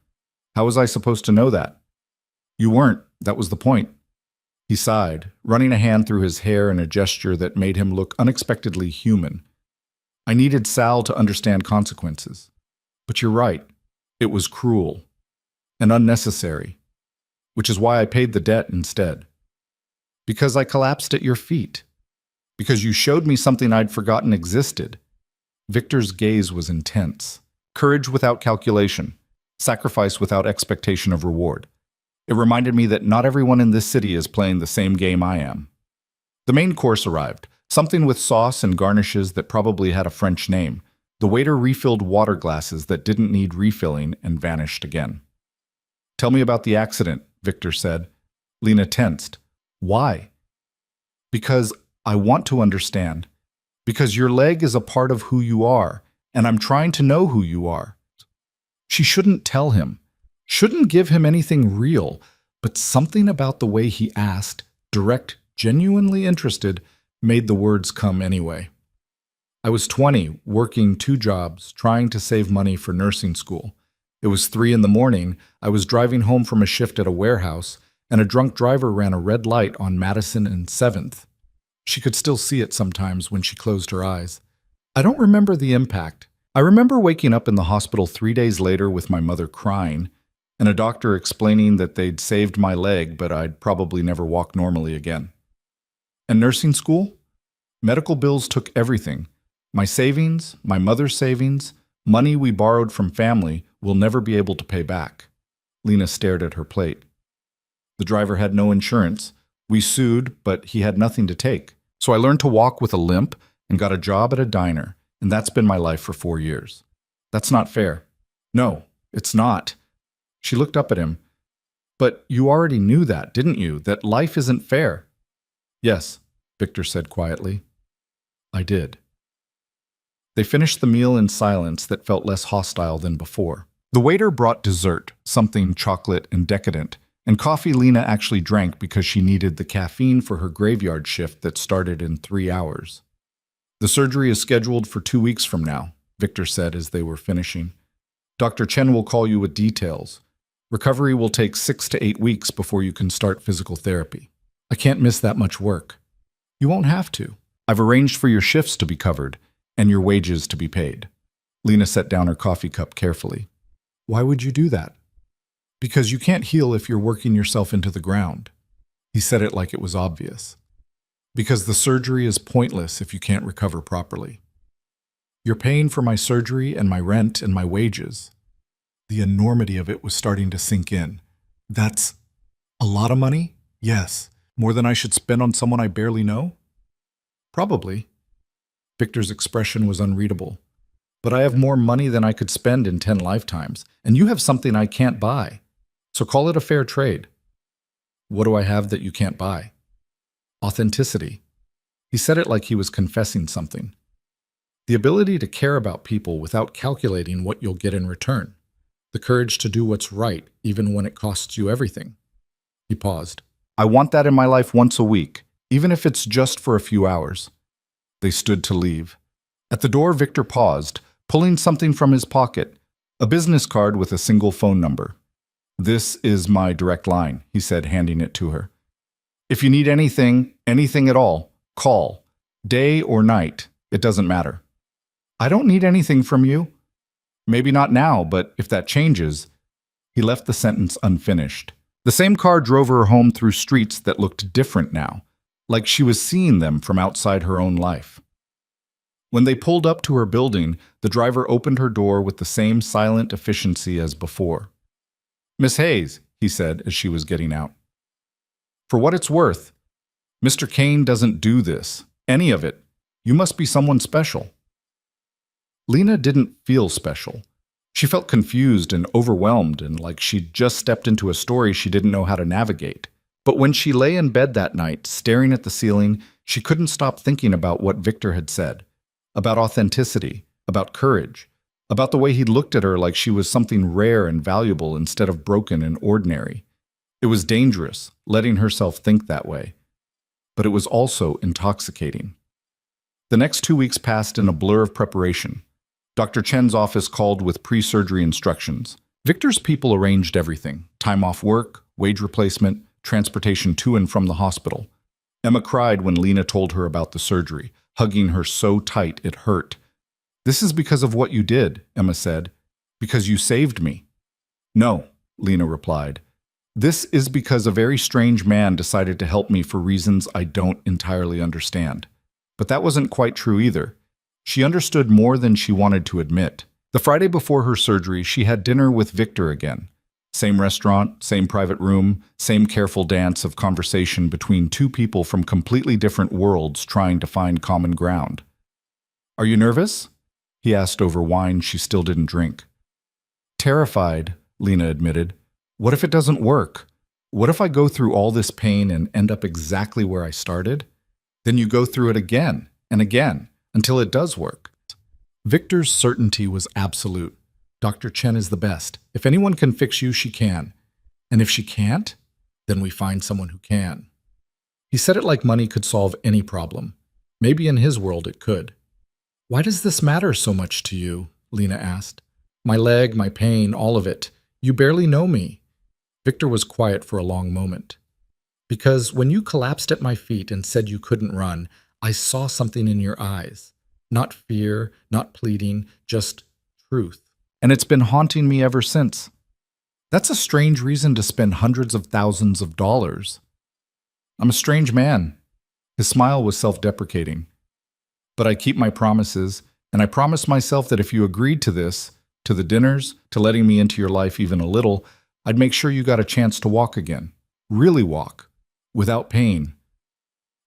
How was I supposed to know that? You weren't. That was the point. He sighed, running a hand through his hair in a gesture that made him look unexpectedly human. I needed Sal to understand consequences. But you're right. It was cruel and unnecessary, which is why I paid the debt instead. Because I collapsed at your feet. Because you showed me something I'd forgotten existed. Victor's gaze was intense. Courage without calculation. Sacrifice without expectation of reward. It reminded me that not everyone in this city is playing the same game I am. The main course arrived. Something with sauce and garnishes that probably had a French name. The waiter refilled water glasses that didn't need refilling and vanished again. Tell me about the accident, Victor said. Lena tensed. Why? Because I want to understand. Because your leg is a part of who you are, and I'm trying to know who you are. She shouldn't tell him. Shouldn't give him anything real, but something about the way he asked, direct, genuinely interested, made the words come anyway. I was 20, working 2 jobs, trying to save money for nursing school. It was 3 in the morning, I was driving home from a shift at a warehouse, and a drunk driver ran a red light on Madison and 7th. She could still see it sometimes when she closed her eyes. I don't remember the impact. I remember waking up in the hospital 3 days later with my mother crying, and a doctor explaining that they'd saved my leg, but I'd probably never walk normally again. And nursing school? Medical bills took everything. My savings, my mother's savings, money we borrowed from family we'll never be able to pay back. Lena stared at her plate. The driver had no insurance. We sued, but he had nothing to take. So I learned to walk with a limp and got a job at a diner, and that's been my life for 4 years. That's not fair. No, it's not. She looked up at him. But you already knew that, didn't you? That life isn't fair. Yes, Victor said quietly. I did. They finished the meal in silence that felt less hostile than before. The waiter brought dessert, something chocolate and decadent, and coffee Lena actually drank because she needed the caffeine for her graveyard shift that started in 3 hours. The surgery is scheduled for 2 weeks from now, Victor said as they were finishing. Dr. Chen will call you with details. Recovery will take 6 to 8 weeks before you can start physical therapy. I can't miss that much work. You won't have to. I've arranged for your shifts to be covered and your wages to be paid. Lena set down her coffee cup carefully. Why would you do that? Because you can't heal if you're working yourself into the ground. He said it like it was obvious. Because the surgery is pointless if you can't recover properly. You're paying for my surgery and my rent and my wages. The enormity of it was starting to sink in. That's a lot of money? Yes. More than I should spend on someone I barely know? Probably. Victor's expression was unreadable. But I have more money than I could spend in 10 lifetimes, and you have something I can't buy. So call it a fair trade. What do I have that you can't buy? Authenticity. He said it like he was confessing something. The ability to care about people without calculating what you'll get in return. The courage to do what's right, even when it costs you everything. He paused. I want that in my life once a week, even if it's just for a few hours. They stood to leave. At the door, Victor paused, pulling something from his pocket, a business card with a single phone number. This is my direct line, he said, handing it to her. If you need anything at all, call. Day or night, it doesn't matter. I don't need anything from you. Maybe not now, but if that changes. He left the sentence unfinished. The same car drove her home through streets that looked different now, like she was seeing them from outside her own life. When they pulled up to her building, the driver opened her door with the same silent efficiency as before. Miss Hayes, he said as she was getting out. For what it's worth, Mr. Kane doesn't do this, any of it. You must be someone special. Lena didn't feel special. She felt confused and overwhelmed and like she'd just stepped into a story she didn't know how to navigate. But when she lay in bed that night, staring at the ceiling, she couldn't stop thinking about what Victor had said. About authenticity, about courage, about the way he looked at her like she was something rare and valuable instead of broken and ordinary. It was dangerous, letting herself think that way. But it was also intoxicating. The next 2 weeks passed in a blur of preparation. Dr. Chen's office called with pre-surgery instructions. Victor's people arranged everything: time off work, wage replacement, transportation to and from the hospital. Emma cried when Lena told her about the surgery, hugging her so tight it hurt. This is because of what you did, Emma said. Because you saved me. No, Lena replied. This is because a very strange man decided to help me for reasons I don't entirely understand. But that wasn't quite true either. She understood more than she wanted to admit. The Friday before her surgery, she had dinner with Victor again. Same restaurant, same private room, same careful dance of conversation between two people from completely different worlds trying to find common ground. Are you nervous? He asked over wine she still didn't drink. Terrified, Lena admitted. What if it doesn't work? What if I go through all this pain and end up exactly where I started? Then you go through it again and again until it does work. Victor's certainty was absolute. Dr. Chen is the best. If anyone can fix you, she can. And if she can't, then we find someone who can. He said it like money could solve any problem. Maybe in his world it could. Why does this matter so much to you? Lena asked. My leg, my pain, all of it. You barely know me. Victor was quiet for a long moment. Because when you collapsed at my feet and said you couldn't run, I saw something in your eyes. Not fear, not pleading, just truth. And it's been haunting me ever since. That's a strange reason to spend hundreds of thousands of dollars. I'm a strange man. His smile was self-deprecating. But I keep my promises, and I promised myself that if you agreed to this, to the dinners, to letting me into your life even a little, I'd make sure you got a chance to walk again. Really walk. Without pain.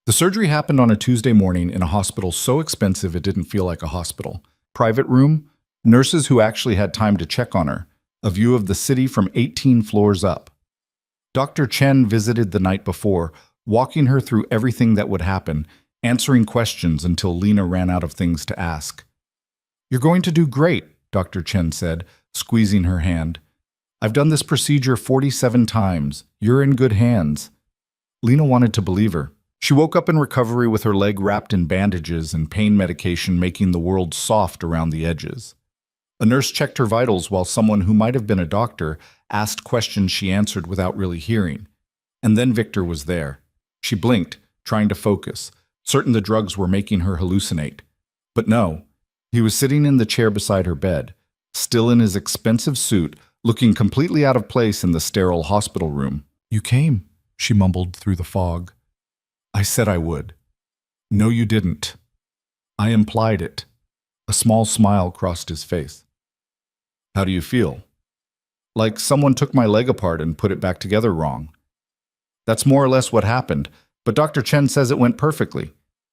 The surgery happened on a Tuesday morning in a hospital so expensive it didn't feel like a hospital. Private room, nurses who actually had time to check on her, a view of the city from 18 floors up. Dr. Chen visited the night before, walking her through everything that would happen, answering questions until Lena ran out of things to ask. "You're going to do great," Dr. Chen said, squeezing her hand. "I've done this procedure 47 times. You're in good hands." Lena wanted to believe her. She woke up in recovery with her leg wrapped in bandages and pain medication making the world soft around the edges. A nurse checked her vitals while someone who might have been a doctor asked questions she answered without really hearing. And then Victor was there. She blinked, trying to focus, certain the drugs were making her hallucinate. But no, he was sitting in the chair beside her bed, still in his expensive suit, looking completely out of place in the sterile hospital room. "You came," she mumbled through the fog. "I said I would." "No, you didn't." "I implied it." A small smile crossed his face. "How do you feel?" "Like someone took my leg apart and put it back together wrong." "That's more or less what happened, but Dr. Chen says it went perfectly.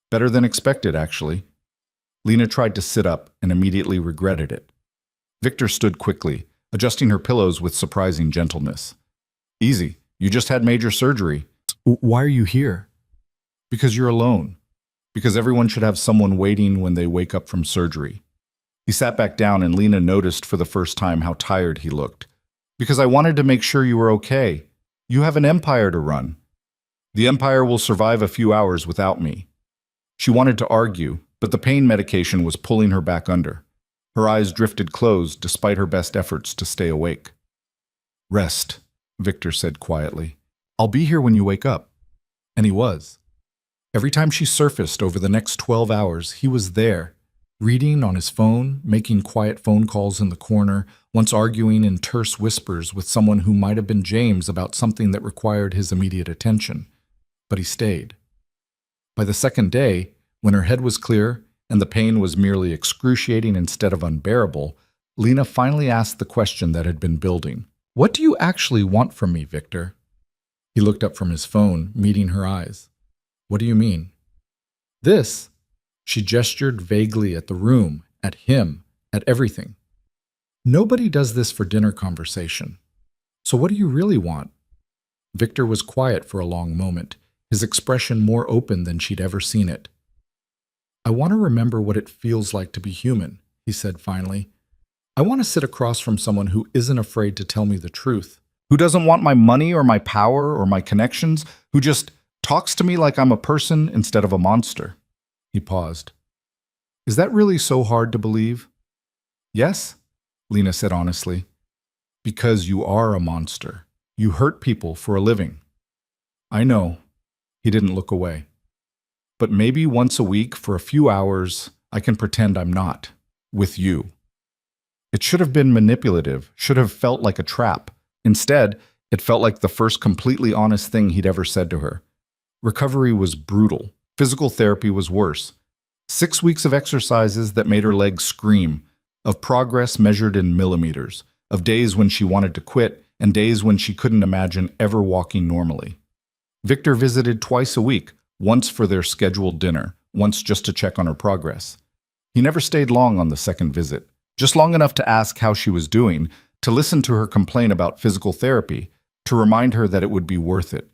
Better than expected, actually." Lena tried to sit up and immediately regretted it. Victor stood quickly, adjusting her pillows with surprising gentleness. "Easy. You just had major surgery." "Why are you here?" "Because you're alone. Because everyone should have someone waiting when they wake up from surgery." He sat back down and Lena noticed for the first time how tired he looked. "Because I wanted to make sure you were okay. You have an empire to run. The empire will survive a few hours without me." She wanted to argue, but the pain medication was pulling her back under. Her eyes drifted closed despite her best efforts to stay awake. "Rest," Victor said quietly. "I'll be here when you wake up." And he was. Every time she surfaced over the next 12 hours, he was there, reading on his phone, making quiet phone calls in the corner, once arguing in terse whispers with someone who might have been James about something that required his immediate attention. But he stayed. By the second day, when her head was clear and the pain was merely excruciating instead of unbearable, Lena finally asked the question that had been building. "What do you actually want from me, Victor?" He looked up from his phone, meeting her eyes. "What do you mean?" "This." She gestured vaguely at the room, at him, at everything. "Nobody does this for dinner conversation. So what do you really want?" Victor was quiet for a long moment, his expression more open than she'd ever seen it. "I want to remember what it feels like to be human," he said finally. "I want to sit across from someone who isn't afraid to tell me the truth, who doesn't want my money or my power or my connections, who just talks to me like I'm a person instead of a monster." He paused. "Is that really so hard to believe?" "Yes," Lena said honestly. "Because you are a monster. You hurt people for a living." "I know." He didn't look away. "But maybe once a week for a few hours, I can pretend I'm not. With you." It should have been manipulative, should have felt like a trap. Instead, it felt like the first completely honest thing he'd ever said to her. Recovery was brutal. Physical therapy was worse. 6 weeks of exercises that made her legs scream, of progress measured in millimeters, of days when she wanted to quit and days when she couldn't imagine ever walking normally. Victor visited twice a week, once for their scheduled dinner, once just to check on her progress. He never stayed long on the second visit, just long enough to ask how she was doing, to listen to her complain about physical therapy, to remind her that it would be worth it.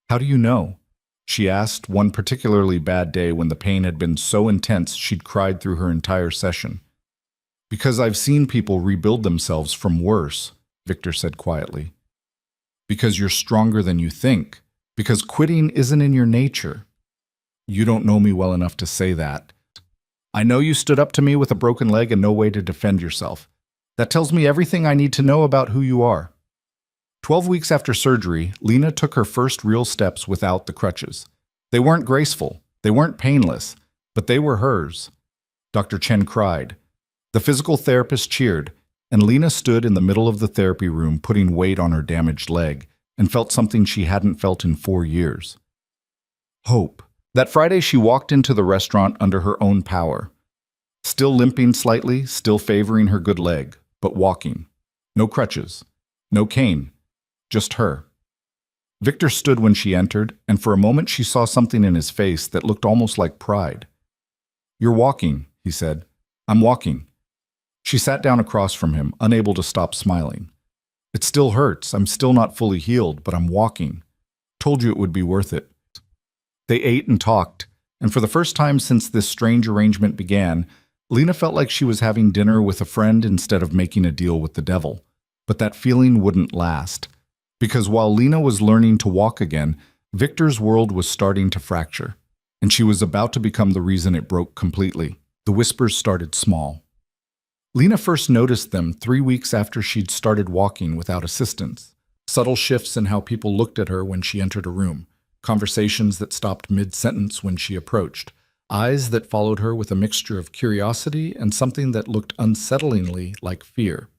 "How do you know?" she asked one particularly bad day when the pain had been so intense she'd cried through her entire session. "Because I've seen people rebuild themselves from worse," Victor said quietly. "Because you're stronger than you think. Because quitting isn't in your nature." "You don't know me well enough to say that." "I know you stood up to me with a broken leg and no way to defend yourself. That tells me everything I need to know about who you are." 12 weeks after surgery, Lena took her first real steps without the crutches. They weren't graceful, they weren't painless, but they were hers. Dr. Chen cried. The physical therapist cheered, and Lena stood in the middle of the therapy room putting weight on her damaged leg and felt something she hadn't felt in 4 years. Hope. That Friday, she walked into the restaurant under her own power. Still limping slightly, still favoring her good leg, but walking. No crutches, no cane, just her. Victor stood when she entered, and for a moment she saw something in his face that looked almost like pride. You're walking, he said. I'm walking. She sat down across from him, unable to stop smiling. It still hurts. I'm still not fully healed, but I'm walking. Told you it would be worth it. They ate and talked, and for the first time since this strange arrangement began, Lena felt like she was having dinner with a friend instead of making a deal with the devil. But that feeling wouldn't last. Because while Lena was learning to walk again, Victor's world was starting to fracture, and she was about to become the reason it broke completely. The whispers started small. Lena first noticed them 3 weeks after she'd started walking without assistance. Subtle shifts in how people looked at her when she entered a room, conversations that stopped mid-sentence when she approached, eyes that followed her with a mixture of curiosity and something that looked unsettlingly like fear.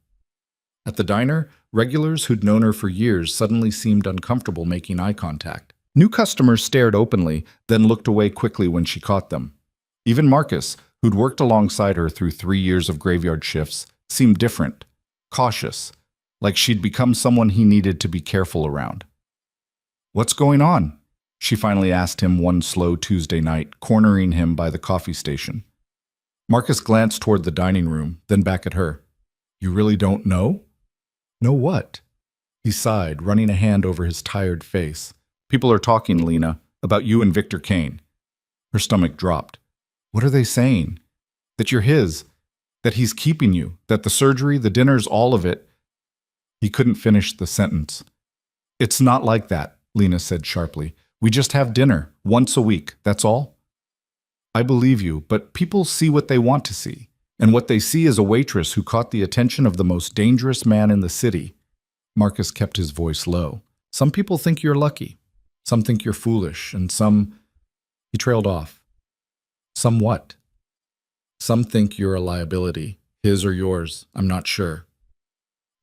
At the diner, regulars who'd known her for years suddenly seemed uncomfortable making eye contact. New customers stared openly, then looked away quickly when she caught them. Even Marcus, who'd worked alongside her through 3 years of graveyard shifts, seemed different, cautious, like she'd become someone he needed to be careful around. What's going on? She finally asked him one slow Tuesday night, cornering him by the coffee station. Marcus glanced toward the dining room, then back at her. You really don't know? Know what? He sighed, running a hand over his tired face. People are talking, Lena, about you and Victor Kane. Her stomach dropped. What are they saying? That you're his, that he's keeping you, that the surgery, the dinners, all of it. He couldn't finish the sentence. It's not like that, Lena said sharply. We just have dinner, once a week, that's all. I believe you, but people see what they want to see. And what they see is a waitress who caught the attention of the most dangerous man in the city. Marcus kept his voice low. Some people think you're lucky. Some think you're foolish, and some... He trailed off. Some what? Some think you're a liability. His or yours, I'm not sure.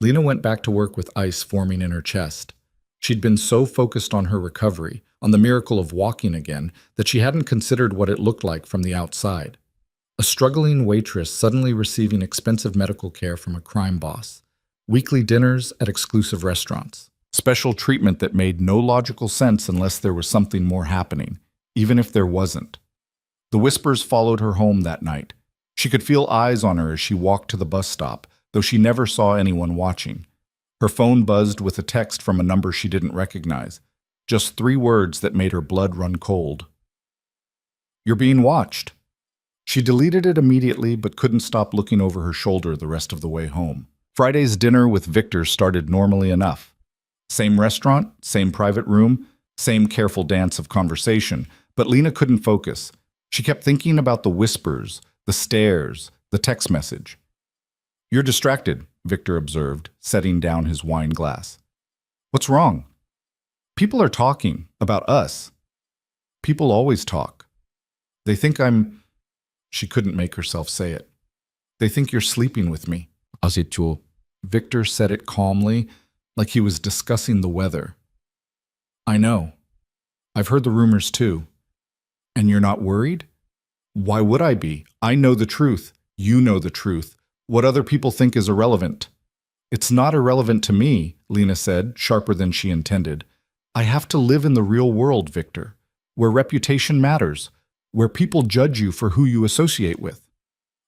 Lena went back to work with ice forming in her chest. She'd been so focused on her recovery, on the miracle of walking again, that she hadn't considered what it looked like from the outside. A struggling waitress suddenly receiving expensive medical care from a crime boss. Weekly dinners at exclusive restaurants. Special treatment that made no logical sense unless there was something more happening, even if there wasn't. The whispers followed her home that night. She could feel eyes on her as she walked to the bus stop, though she never saw anyone watching. Her phone buzzed with a text from a number she didn't recognize. Just 3 words that made her blood run cold. You're being watched. She deleted it immediately, but couldn't stop looking over her shoulder the rest of the way home. Friday's dinner with Victor started normally enough. Same restaurant, same private room, same careful dance of conversation, but Lena couldn't focus. She kept thinking about the whispers, the stares, the text message. You're distracted, Victor observed, setting down his wine glass. What's wrong? People are talking about us. People always talk. They think I'm... She couldn't make herself say it. They think you're sleeping with me. Azitio. Victor said it calmly, like he was discussing the weather. I know. I've heard the rumors too. And you're not worried? Why would I be? I know the truth. You know the truth. What other people think is irrelevant. It's not irrelevant to me, Lena said, sharper than she intended. I have to live in the real world, Victor, where reputation matters, where people judge you for who you associate with.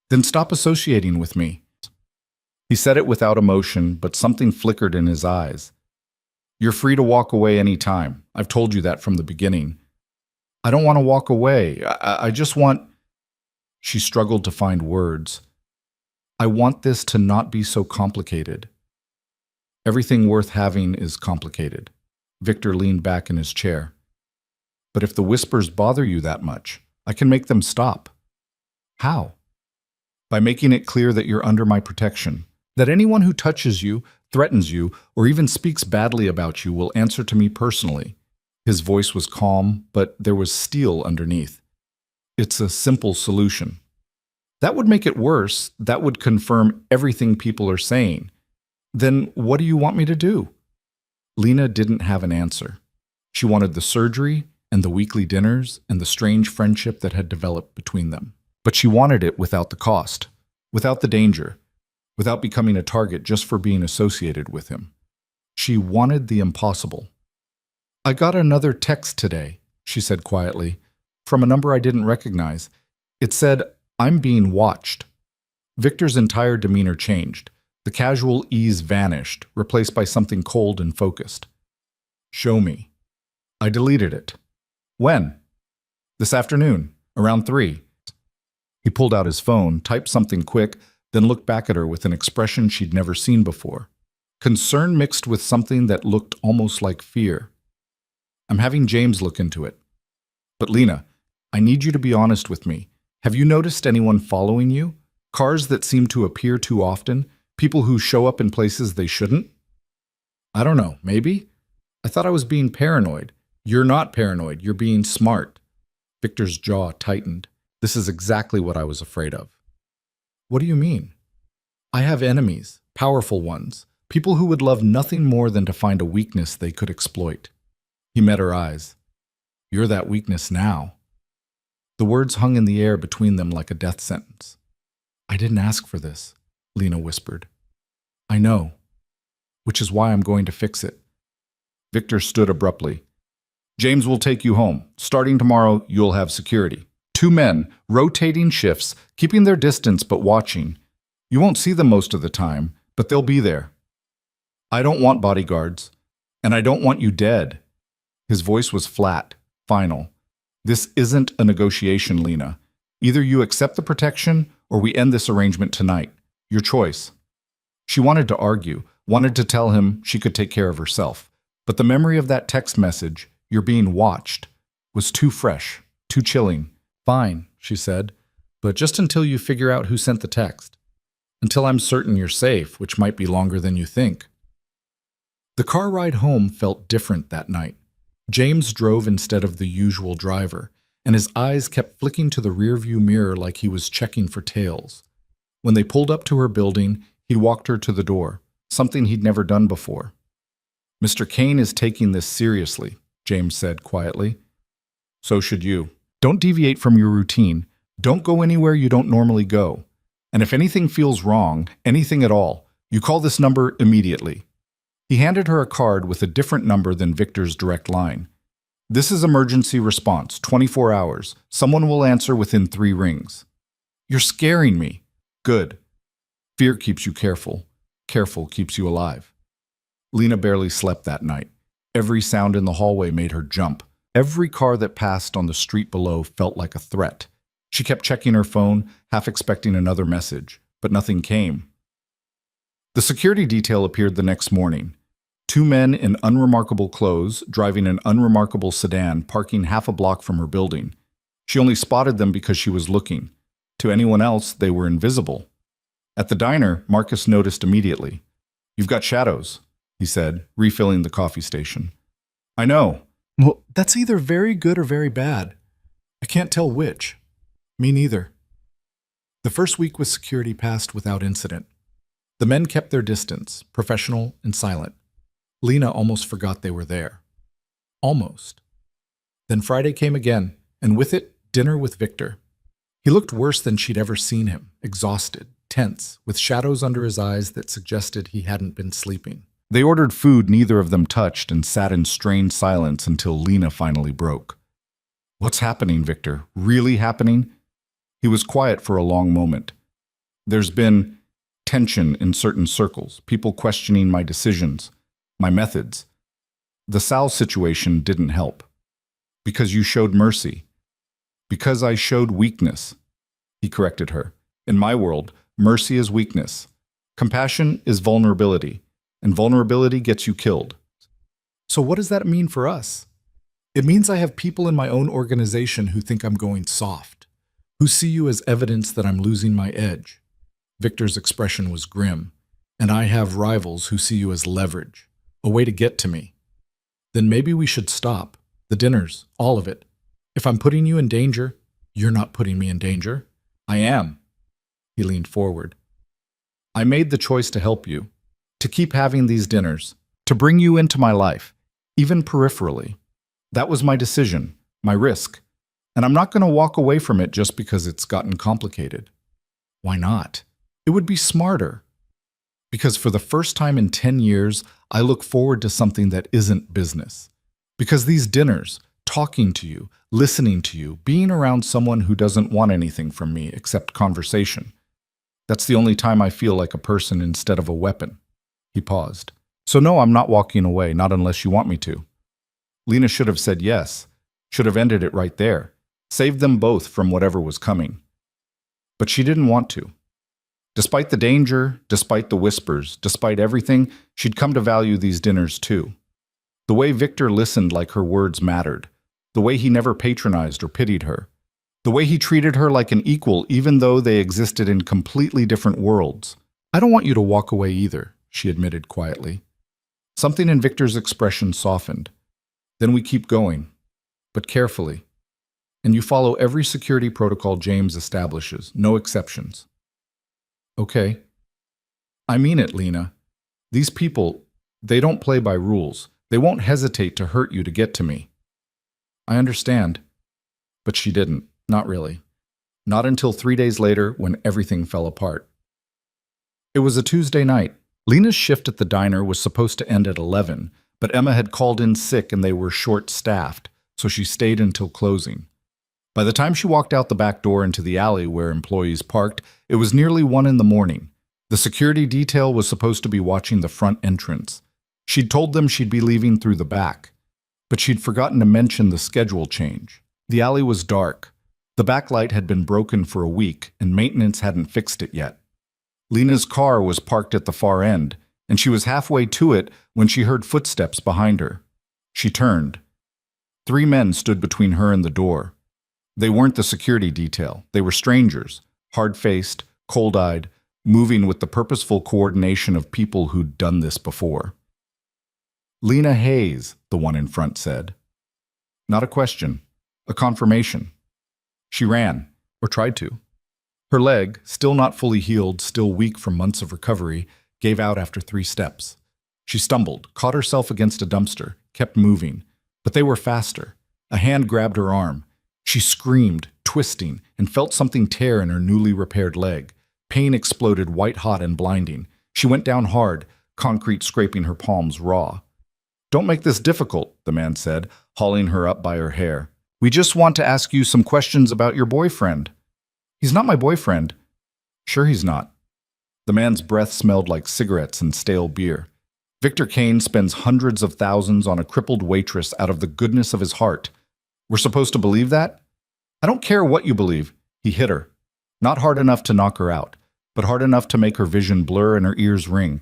Then stop associating with me. He said it without emotion, but something flickered in his eyes. You're free to walk away any time. I've told you that from the beginning. I don't want to walk away. I just want... She struggled to find words. I want this to not be so complicated. Everything worth having is complicated. Victor leaned back in his chair. But if the whispers bother you that much, I can make them stop. How? By making it clear that you're under my protection, that anyone who touches you, threatens you, or even speaks badly about you will answer to me personally. His voice was calm, but there was steel underneath. It's a simple solution. That would make it worse. That would confirm everything people are saying. Then what do you want me to do? Lena didn't have an answer. She wanted the surgery and the weekly dinners and the strange friendship that had developed between them. But she wanted it without the cost, without the danger, without becoming a target just for being associated with him. She wanted the impossible. I got another text today, she said quietly, from a number I didn't recognize. It said, "I'm being watched." Victor's entire demeanor changed. The casual ease vanished, replaced by something cold and focused. "Show me." I deleted it. "When?" "This afternoon, around 3. He pulled out his phone, typed something quick, then looked back at her with an expression she'd never seen before. Concern mixed with something that looked almost like fear. "I'm having James look into it. But Lena, I need you to be honest with me. Have you noticed anyone following you? Cars that seem to appear too often? People who show up in places they shouldn't?" "I don't know, maybe? I thought I was being paranoid." "You're not paranoid, you're being smart." Victor's jaw tightened. "This is exactly what I was afraid of." "What do you mean?" "I have enemies, powerful ones, people who would love nothing more than to find a weakness they could exploit." He met her eyes. "You're that weakness now." The words hung in the air between them like a death sentence. "I didn't ask for this," Lena whispered. "I know, which is why I'm going to fix it." Victor stood abruptly. "James will take you home. Starting tomorrow, you'll have security. 2 men, rotating shifts, keeping their distance but watching. You won't see them most of the time, but they'll be there. I don't want bodyguards, and I don't want you dead." His voice was flat, final. "This isn't a negotiation, Lena. Either you accept the protection, or we end this arrangement tonight. Your choice." She wanted to argue, wanted to tell him she could take care of herself. But the memory of that text message, "You're being watched," was too fresh, too chilling. "Fine," she said, "but just until you figure out who sent the text. Until I'm certain you're safe, which might be longer than you think." The car ride home felt different that night. James drove instead of the usual driver, and his eyes kept flicking to the rearview mirror like he was checking for tails. When they pulled up to her building, he walked her to the door, something he'd never done before. "Mr. Kane is taking this seriously," James said quietly. "So should you. Don't deviate from your routine. Don't go anywhere you don't normally go. And if anything feels wrong, anything at all, you call this number immediately." He handed her a card with a different number than Victor's direct line. "This is emergency response, 24 hours. Someone will answer within 3 rings." "You're scaring me." "Good. Fear keeps you careful. Careful keeps you alive." Lena barely slept that night. Every sound in the hallway made her jump. Every car that passed on the street below felt like a threat. She kept checking her phone, half expecting another message, but nothing came. The security detail appeared the next morning. 2 men in unremarkable clothes, driving an unremarkable sedan, parking half a block from her building. She only spotted them because she was looking. To anyone else, they were invisible. At the diner, Marcus noticed immediately. "You've got shadows," he said, refilling the coffee station. "I know." "Well, that's either very good or very bad. I can't tell which." "Me neither." The first week with security passed without incident. The men kept their distance, professional and silent. Lena almost forgot they were there. Almost. Then Friday came again, and with it, dinner with Victor. He looked worse than she'd ever seen him, exhausted, tense, with shadows under his eyes that suggested he hadn't been sleeping. They ordered food neither of them touched and sat in strained silence until Lena finally broke. "What's happening, Victor? Really happening?" He was quiet for a long moment. "There's been tension in certain circles, people questioning my decisions, my methods. The Sal situation didn't help. Because you showed mercy. Because I showed weakness." He corrected her. "In my world, mercy is weakness. Compassion is vulnerability, and vulnerability gets you killed." "So what does that mean for us?" "It means I have people in my own organization who think I'm going soft, who see you as evidence that I'm losing my edge." Victor's expression was grim. and I have rivals who see you as leverage, a way to get to me, then maybe we should stop. The dinners, all of it. If I'm putting you in danger, you're not putting me in danger. I am. He leaned forward. I made the choice to help you, to keep having these dinners, to bring you into my life, even peripherally. That was my decision, my risk, and I'm not going to walk away from it just because it's gotten complicated. Why not? It would be smarter. Because for the first time in 10 years, I look forward to something that isn't business. Because these dinners, talking to you, listening to you, being around someone who doesn't want anything from me except conversation, that's the only time I feel like a person instead of a weapon. He paused. So no, I'm not walking away, not unless you want me to. Lena should have said yes, should have ended it right there, saved them both from whatever was coming. But she didn't want to. Despite the danger, despite the whispers, despite everything, she'd come to value these dinners too. The way Victor listened like her words mattered, the way he never patronized or pitied her, the way he treated her like an equal even though they existed in completely different worlds. I don't want you to walk away either, she admitted quietly. Something in Victor's expression softened. Then we keep going, but carefully. And you follow every security protocol James establishes, no exceptions. Okay. I mean it, Lena. These people, they don't play by rules. They won't hesitate to hurt you to get to me. I understand. But she didn't. Not really. Not until 3 days later when everything fell apart. It was a Tuesday night. Lena's shift at the diner was supposed to end at 11, but Emma had called in sick and they were short-staffed, so she stayed until closing. By the time she walked out the back door into the alley where employees parked, it was nearly 1 in the morning. The security detail was supposed to be watching the front entrance. She'd told them she'd be leaving through the back, but she'd forgotten to mention the schedule change. The alley was dark. The backlight had been broken for a week, and maintenance hadn't fixed it yet. Lena's car was parked at the far end, and she was halfway to it when she heard footsteps behind her. She turned. 3 men stood between her and the door. They weren't the security detail. They were strangers, hard-faced, cold-eyed, moving with the purposeful coordination of people who'd done this before. Lena Hayes, the one in front said. Not a question, a confirmation. She ran, or tried to. Her leg, still not fully healed, still weak from months of recovery, gave out after 3 steps. She stumbled, caught herself against a dumpster, kept moving, but they were faster. A hand grabbed her arm. She screamed, twisting, and felt something tear in her newly repaired leg. Pain exploded white-hot and blinding. She went down hard, concrete scraping her palms raw. Don't make this difficult, the man said, hauling her up by her hair. We just want to ask you some questions about your boyfriend. He's not my boyfriend. Sure he's not. The man's breath smelled like cigarettes and stale beer. Victor Kane spends hundreds of thousands on a crippled waitress out of the goodness of his heart. We're supposed to believe that? I don't care what you believe. He hit her. Not hard enough to knock her out, but hard enough to make her vision blur and her ears ring.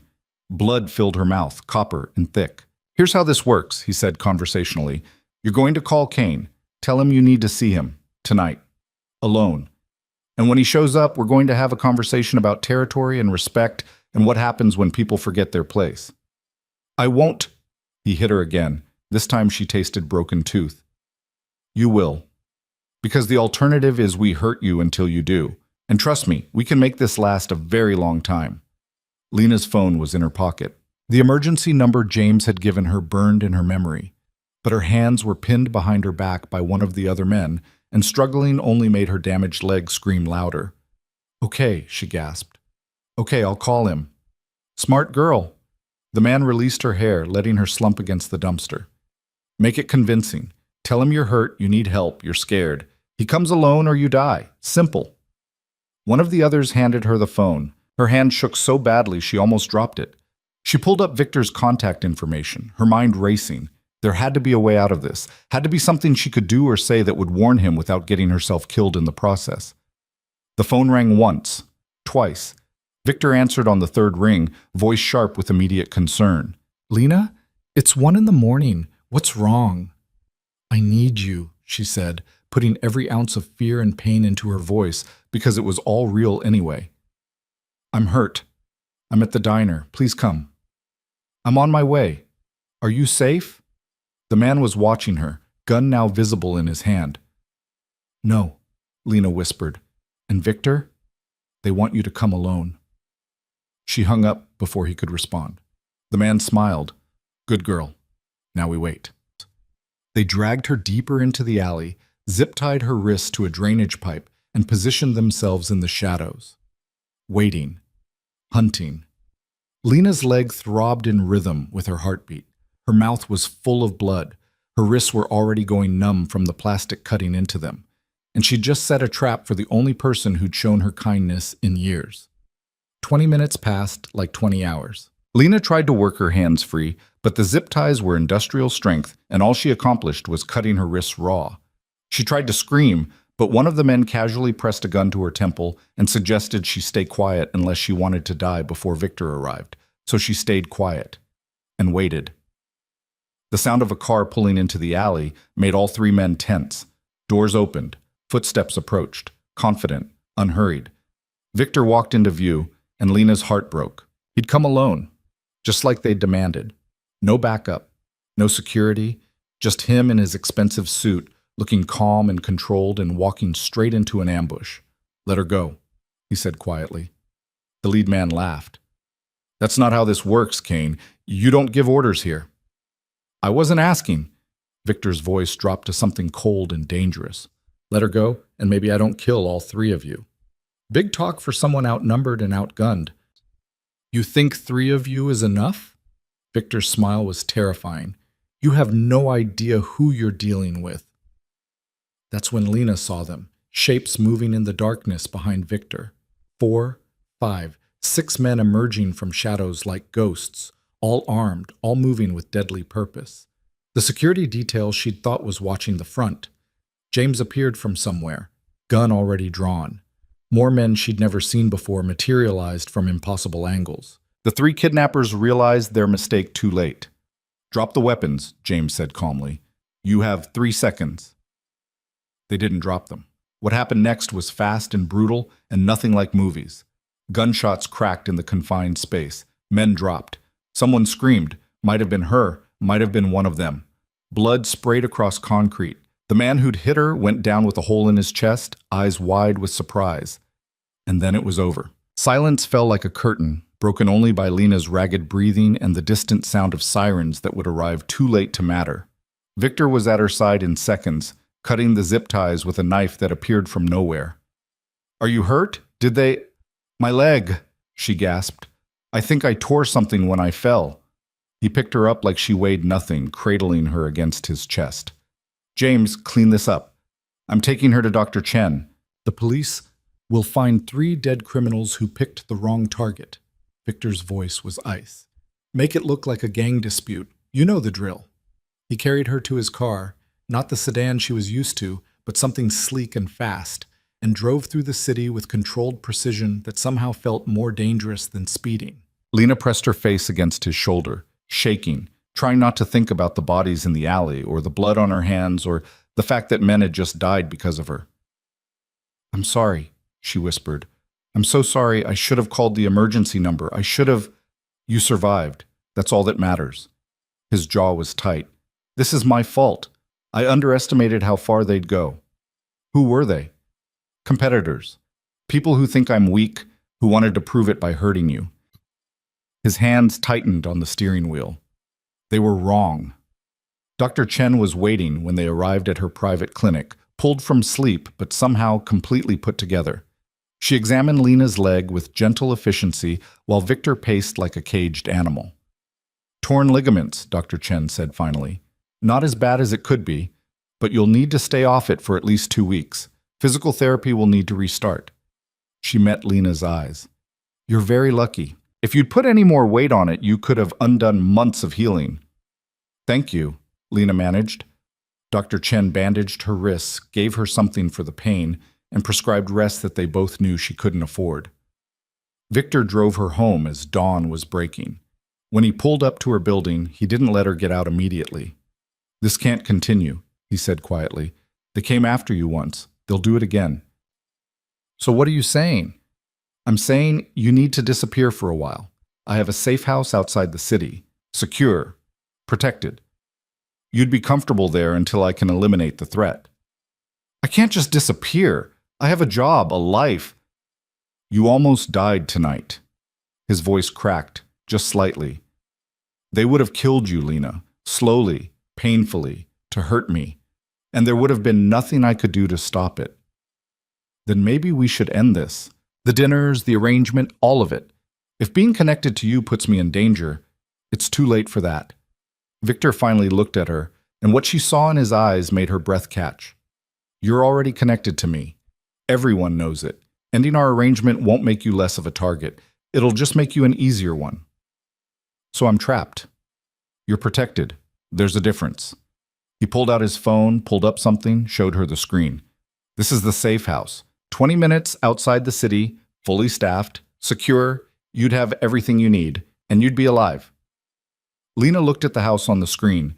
Blood filled her mouth, copper and thick. Here's how this works, he said conversationally. You're going to call Kane. Tell him you need to see him. Tonight. Alone. And when he shows up, we're going to have a conversation about territory and respect and what happens when people forget their place. I won't. He hit her again. This time she tasted broken tooth. You will. Because the alternative is we hurt you until you do. And trust me, we can make this last a very long time. Lena's phone was in her pocket. The emergency number James had given her burned in her memory, but her hands were pinned behind her back by one of the other men, and struggling only made her damaged leg scream louder. Okay, she gasped. Okay, I'll call him. Smart girl. The man released her hair, letting her slump against the dumpster. Make it convincing. Tell him you're hurt, you need help, you're scared. He comes alone or you die. Simple. One of the others handed her the phone. Her hand shook so badly she almost dropped it. She pulled up Victor's contact information, her mind racing. There had to be a way out of this, had to be something she could do or say that would warn him without getting herself killed in the process. The phone rang once, twice. Victor answered on the 3rd ring, voice sharp with immediate concern. Lena, it's 1 in the morning. What's wrong? I need you, she said, putting every ounce of fear and pain into her voice because it was all real anyway. I'm hurt. I'm at the diner. Please come. I'm on my way. Are you safe? The man was watching her, gun now visible in his hand. No, Lena whispered. And Victor? They want you to come alone. She hung up before he could respond. The man smiled. Good girl. Now we wait. They dragged her deeper into the alley, zip-tied her wrists to a drainage pipe, and positioned themselves in the shadows. Waiting. Hunting. Lena's leg throbbed in rhythm with her heartbeat. Her mouth was full of blood. Her wrists were already going numb from the plastic cutting into them. And she'd just set a trap for the only person who'd shown her kindness in years. 20 minutes passed like 20 hours. Lena tried to work her hands free, but the zip ties were industrial strength, and all she accomplished was cutting her wrists raw. She tried to scream, but one of the men casually pressed a gun to her temple and suggested she stay quiet unless she wanted to die before Victor arrived. So she stayed quiet and waited. The sound of a car pulling into the alley made all three men tense. Doors opened. Footsteps approached, confident, unhurried. Victor walked into view, and Lena's heart broke. He'd come alone, just like they'd demanded. No backup, no security, just him in his expensive suit, looking calm and controlled and walking straight into an ambush. Let her go, he said quietly. The lead man laughed. That's not how this works, Kane. You don't give orders here. I wasn't asking. Victor's voice dropped to something cold and dangerous. Let her go, and maybe I don't kill all three of you. Big talk for someone outnumbered and outgunned. You think 3 of you is enough? Victor's smile was terrifying. You have no idea who you're dealing with. That's when Lena saw them, shapes moving in the darkness behind Victor. 4, 5, 6 men emerging from shadows like ghosts, all armed, all moving with deadly purpose. The security detail she'd thought was watching the front. James appeared from somewhere, gun already drawn. More men she'd never seen before materialized from impossible angles. The 3 kidnappers realized their mistake too late. Drop the weapons, James said calmly. You have 3 seconds. They didn't drop them. What happened next was fast and brutal and nothing like movies. Gunshots cracked in the confined space. Men dropped. Someone screamed. Might have been her, might have been one of them. Blood sprayed across concrete. The man who'd hit her went down with a hole in his chest, eyes wide with surprise. And then it was over. Silence fell like a curtain, broken only by Lena's ragged breathing and the distant sound of sirens that would arrive too late to matter. Victor was at her side in seconds, cutting the zip ties with a knife that appeared from nowhere. Are you hurt? Did they... My leg, she gasped. I think I tore something when I fell. He picked her up like she weighed nothing, cradling her against his chest. James, clean this up. I'm taking her to Dr. Chen. The police will find 3 dead criminals who picked the wrong target. Victor's voice was ice. Make it look like a gang dispute. You know the drill. He carried her to his car, not the sedan she was used to, but something sleek and fast, and drove through the city with controlled precision that somehow felt more dangerous than speeding. Lena pressed her face against his shoulder, shaking, trying not to think about the bodies in the alley or the blood on her hands or the fact that men had just died because of her. I'm sorry, she whispered. I'm so sorry. I should have called the emergency number. I should have... You survived. That's all that matters. His jaw was tight. This is my fault. I underestimated how far they'd go. Who were they? Competitors. People who think I'm weak, who wanted to prove it by hurting you. His hands tightened on the steering wheel. They were wrong. Dr. Chen was waiting when they arrived at her private clinic, pulled from sleep but somehow completely put together. She examined Lena's leg with gentle efficiency while Victor paced like a caged animal. Torn ligaments, Dr. Chen said finally. Not as bad as it could be, but you'll need to stay off it for at least 2 weeks. Physical therapy will need to restart. She met Lena's eyes. You're very lucky. If you'd put any more weight on it, you could have undone months of healing. Thank you, Lena managed. Dr. Chen bandaged her wrists, gave her something for the pain, and prescribed rest that they both knew she couldn't afford. Victor drove her home as dawn was breaking. When he pulled up to her building, he didn't let her get out immediately. This can't continue, he said quietly. They came after you once. They'll do it again. So what are you saying? I'm saying you need to disappear for a while. I have a safe house outside the city, secure, protected. You'd be comfortable there until I can eliminate the threat. I can't just disappear. I have a job, a life. You almost died tonight. His voice cracked, just slightly. They would have killed you, Lena, slowly, painfully, to hurt me, and there would have been nothing I could do to stop it. Then maybe we should end this. The dinners, the arrangement, all of it. If being connected to you puts me in danger, it's too late for that. Victor finally looked at her, and what she saw in his eyes made her breath catch. You're already connected to me. Everyone knows it. Ending our arrangement won't make you less of a target. It'll just make you an easier one. So I'm trapped. You're protected. There's a difference. He pulled out his phone, pulled up something, showed her the screen. This is the safe house. 20 minutes outside the city, fully staffed, secure. You'd have everything you need, and you'd be alive. Lena looked at the house on the screen.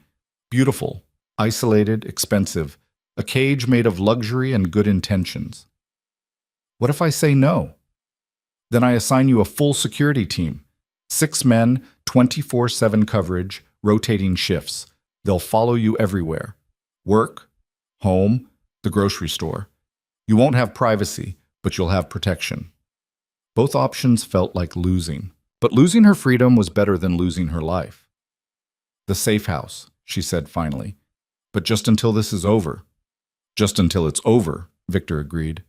Beautiful, isolated, expensive. A cage made of luxury and good intentions. What if I say no? Then I assign you a full security team. 6 men, 24/7 coverage, rotating shifts. They'll follow you everywhere. Work, home, the grocery store. You won't have privacy, but you'll have protection. Both options felt like losing, but losing her freedom was better than losing her life. The safe house, she said finally. But just until this is over. Just until it's over, Victor agreed.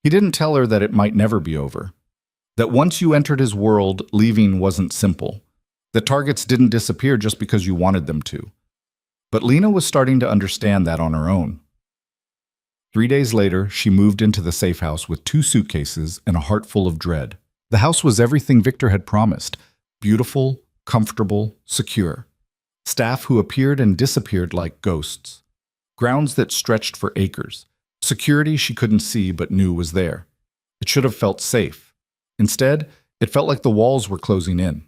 He didn't tell her that it might never be over. That once you entered his world, leaving wasn't simple. That targets didn't disappear just because you wanted them to. But Lena was starting to understand that on her own. 3 days later, she moved into the safe house with 2 suitcases and a heart full of dread. The house was everything Victor had promised. Beautiful, comfortable, secure. Staff who appeared and disappeared like ghosts. Grounds that stretched for acres. Security she couldn't see but knew was there. It should have felt safe. Instead, it felt like the walls were closing in.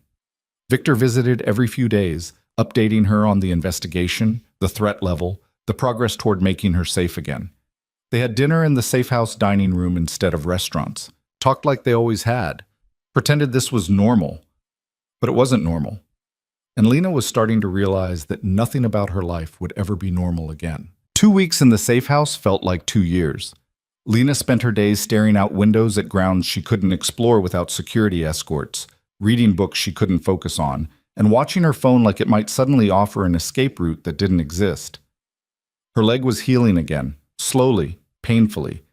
Victor visited every few days, updating her on the investigation, the threat level, the progress toward making her safe again. They had dinner in the safe house dining room instead of restaurants, talked like they always had, pretended this was normal. But it wasn't normal. And Lena was starting to realize that nothing about her life would ever be normal again. 2 weeks in the safe house felt like 2 years. Lena spent her days staring out windows at grounds she couldn't explore without security escorts, reading books she couldn't focus on, and watching her phone like it might suddenly offer an escape route that didn't exist. Her leg was healing again, slowly, painfully,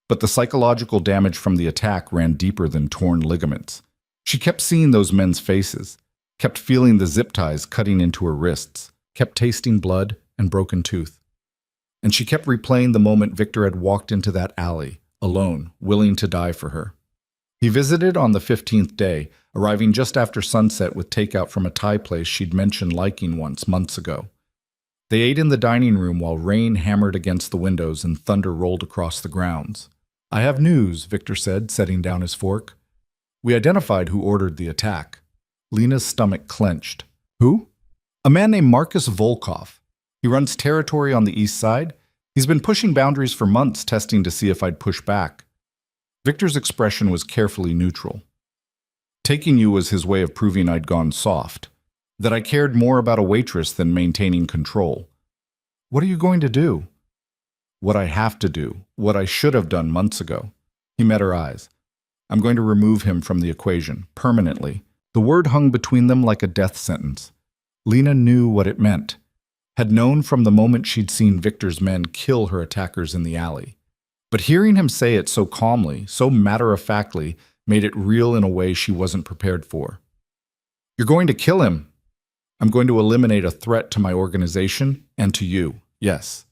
but the psychological damage from the attack ran deeper than torn ligaments. She kept seeing those men's faces, kept feeling the zip ties cutting into her wrists, kept tasting blood and broken tooth. And she kept replaying the moment Victor had walked into that alley, alone, willing to die for her. He visited on the 15th day, arriving just after sunset with takeout from a Thai place she'd mentioned liking once, months ago. They ate in the dining room while rain hammered against the windows and thunder rolled across the grounds. I have news, Victor said, setting down his fork. We identified who ordered the attack. Lena's stomach clenched. Who? A man named Marcus Volkov. He runs territory on the east side. He's been pushing boundaries for months, testing to see if I'd push back. Victor's expression was carefully neutral. Taking you was his way of proving I'd gone soft, that I cared more about a waitress than maintaining control. What are you going to do? What I have to do, what I should have done months ago. He met her eyes. I'm going to remove him from the equation, permanently. The word hung between them like a death sentence. Lena knew what it meant, had known from the moment she'd seen Victor's men kill her attackers in the alley. But hearing him say it so calmly, so matter-of-factly, made it real in a way she wasn't prepared for. You're going to kill him. I'm going to eliminate a threat to my organization and to you, yes.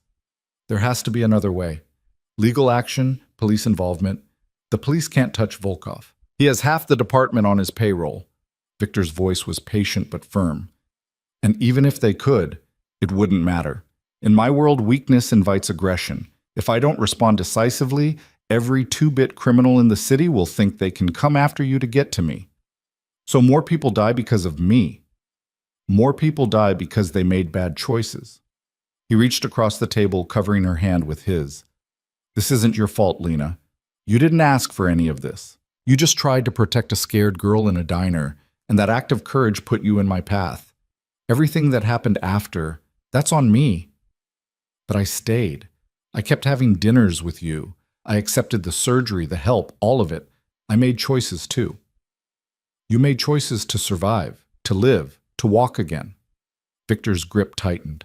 There has to be another way. Legal action, police involvement. The police can't touch Volkov. He has half the department on his payroll. Victor's voice was patient but firm. And even if they could, it wouldn't matter. In my world, weakness invites aggression. If I don't respond decisively, every 2-bit criminal in the city will think they can come after you to get to me. So more people die because of me. More people die because they made bad choices. He reached across the table, covering her hand with his. This isn't your fault, Lena. You didn't ask for any of this. You just tried to protect a scared girl in a diner, and that act of courage put you in my path. Everything that happened after, that's on me. But I stayed. I kept having dinners with you. I accepted the surgery, the help, all of it. I made choices too. You made choices to survive, to live, to walk again. Victor's grip tightened.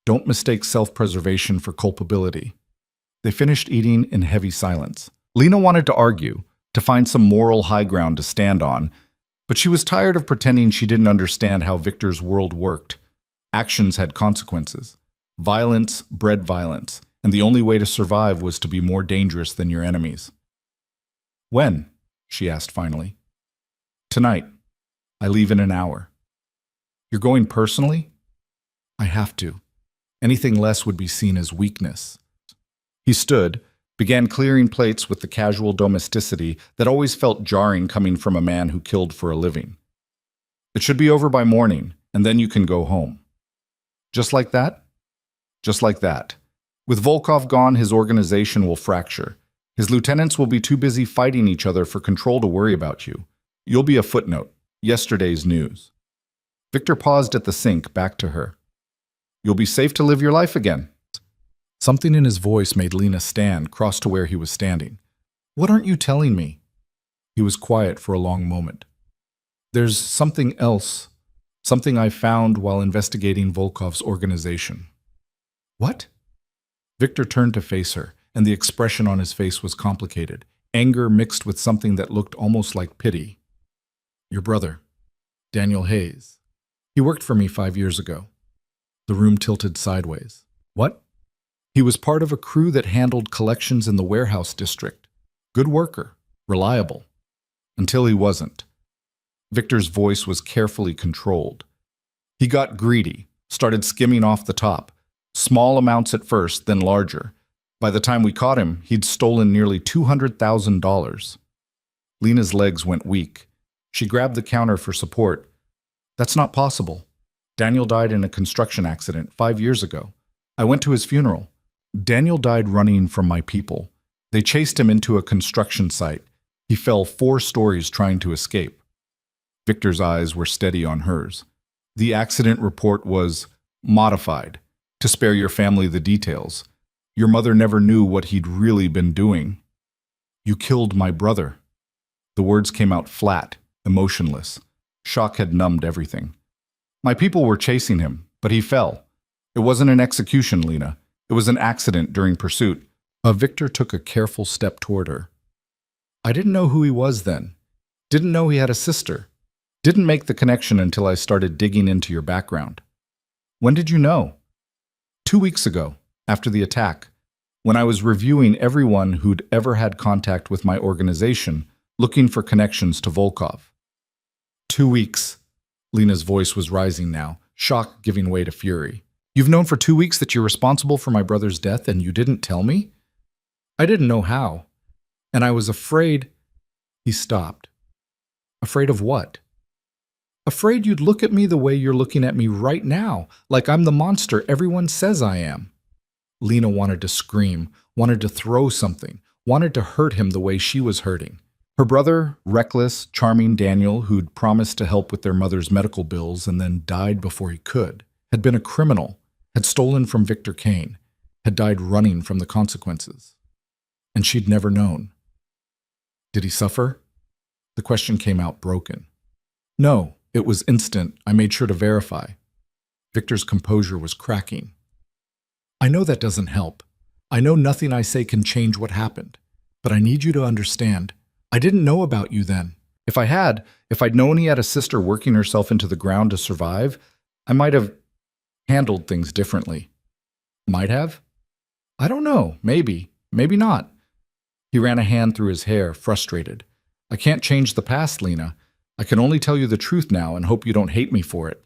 Don't mistake self-preservation for culpability. They finished eating in heavy silence. Lena wanted to argue, to find some moral high ground to stand on, but she was tired of pretending she didn't understand how Victor's world worked. Actions had consequences. Violence bred violence, and the only way to survive was to be more dangerous than your enemies. When? She asked finally. Tonight. I leave in an hour. You're going personally? I have to. Anything less would be seen as weakness. He stood, began clearing plates with the casual domesticity that always felt jarring coming from a man who killed for a living. It should be over by morning, and then you can go home. Just like that? Just like that. With Volkov gone, his organization will fracture. His lieutenants will be too busy fighting each other for control to worry about you. You'll be a footnote, yesterday's news. Victor paused at the sink, back to her. You'll be safe to live your life again. Something in his voice made Lena stand, cross to where he was standing. What aren't you telling me? He was quiet for a long moment. There's something else, something I found while investigating Volkov's organization. What? Victor turned to face her, and the expression on his face was complicated, anger mixed with something that looked almost like pity. Your brother, Daniel Hayes. He worked for me 5 years ago. The room tilted sideways. What? He was part of a crew that handled collections in the warehouse district. Good worker, reliable. Until he wasn't. Victor's voice was carefully controlled. He got greedy, started skimming off the top. Small amounts at first, then larger. By the time we caught him, he'd stolen nearly $200,000. Lena's legs went weak. She grabbed the counter for support. That's not possible. Daniel died in a construction accident 5 years ago. I went to his funeral. Daniel died running from my people. They chased him into a construction site. He fell 4 stories trying to escape. Victor's eyes were steady on hers. The accident report was modified to spare your family the details. Your mother never knew what he'd really been doing. You killed my brother. The words came out flat, emotionless. Shock had numbed everything. My people were chasing him, but he fell. It wasn't an execution, Lena. It was an accident during pursuit. Victor took a careful step toward her. I didn't know who he was then. Didn't know he had a sister. Didn't make the connection until I started digging into your background. When did you know? 2 weeks ago, after the attack, when I was reviewing everyone who'd ever had contact with my organization, looking for connections to Volkov. 2 weeks. Lena's voice was rising now, shock giving way to fury. You've known for 2 weeks that you're responsible for my brother's death and you didn't tell me? I didn't know how. And I was afraid. He stopped. Afraid of what? Afraid you'd look at me the way you're looking at me right now, like I'm the monster everyone says I am. Lena wanted to scream, wanted to throw something, wanted to hurt him the way she was hurting. Her brother, reckless, charming Daniel, who'd promised to help with their mother's medical bills and then died before he could, had been a criminal, had stolen from Victor Kane, had died running from the consequences. And she'd never known. Did he suffer? The question came out broken. No, it was instant. I made sure to verify. Victor's composure was cracking. I know that doesn't help. I know nothing I say can change what happened. But I need you to understand. I didn't know about you then. If I'd known he had a sister working herself into the ground to survive, I might have handled things differently. Might have? I don't know. Maybe. Maybe not. He ran a hand through his hair, frustrated. I can't change the past, Lena. I can only tell you the truth now and hope you don't hate me for it.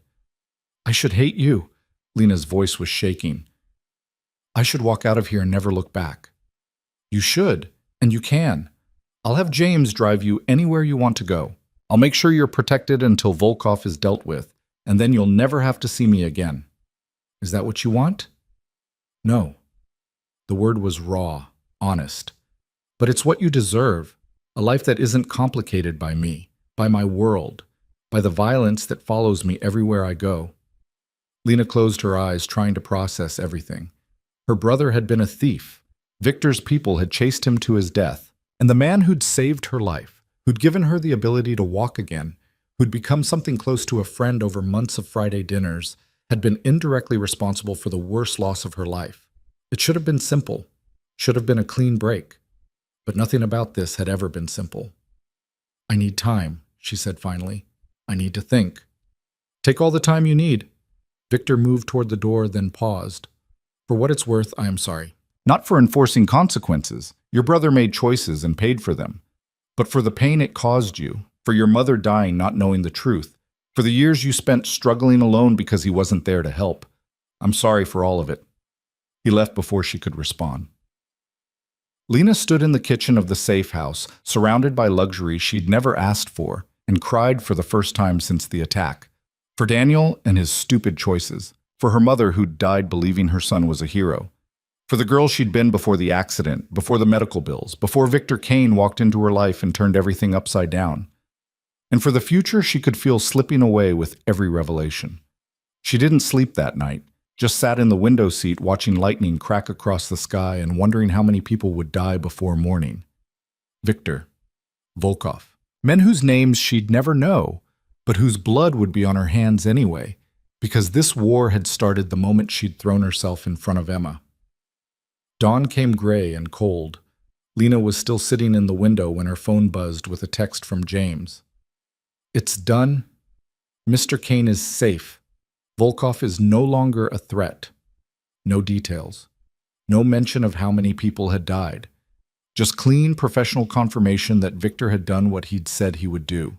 I should hate you. Lena's voice was shaking. I should walk out of here and never look back. You should, and you can. I'll have James drive you anywhere you want to go. I'll make sure you're protected until Volkov is dealt with, and then you'll never have to see me again. Is that what you want? No. The word was raw, honest. But it's what you deserve. A life that isn't complicated by me, by my world, by the violence that follows me everywhere I go. Lena closed her eyes, trying to process everything. Her brother had been a thief. Victor's people had chased him to his death. And the man who'd saved her life, who'd given her the ability to walk again, who'd become something close to a friend over months of Friday dinners, had been indirectly responsible for the worst loss of her life. It should have been simple, should have been a clean break. But nothing about this had ever been simple. "I need time," she said finally. "I need to think." "Take all the time you need." Victor moved toward the door, then paused. "For what it's worth, I am sorry. Not for enforcing consequences. Your brother made choices and paid for them. But for the pain it caused you, for your mother dying not knowing the truth, for the years you spent struggling alone because he wasn't there to help. I'm sorry for all of it." He left before she could respond. Lena stood in the kitchen of the safe house, surrounded by luxury she'd never asked for, and cried for the first time since the attack. For Daniel and his stupid choices. For her mother who'd died believing her son was a hero. For the girl she'd been before the accident, before the medical bills, before Victor Kane walked into her life and turned everything upside down. And for the future she could feel slipping away with every revelation. She didn't sleep that night, just sat in the window seat watching lightning crack across the sky and wondering how many people would die before morning. Victor, Volkov, men whose names she'd never know, but whose blood would be on her hands anyway, because this war had started the moment she'd thrown herself in front of Emma. Dawn came gray and cold. Lena was still sitting in the window when her phone buzzed with a text from James. "It's done. Mr. Kane is safe. Volkov is no longer a threat." No details. No mention of how many people had died. Just clean, professional confirmation that Victor had done what he'd said he would do.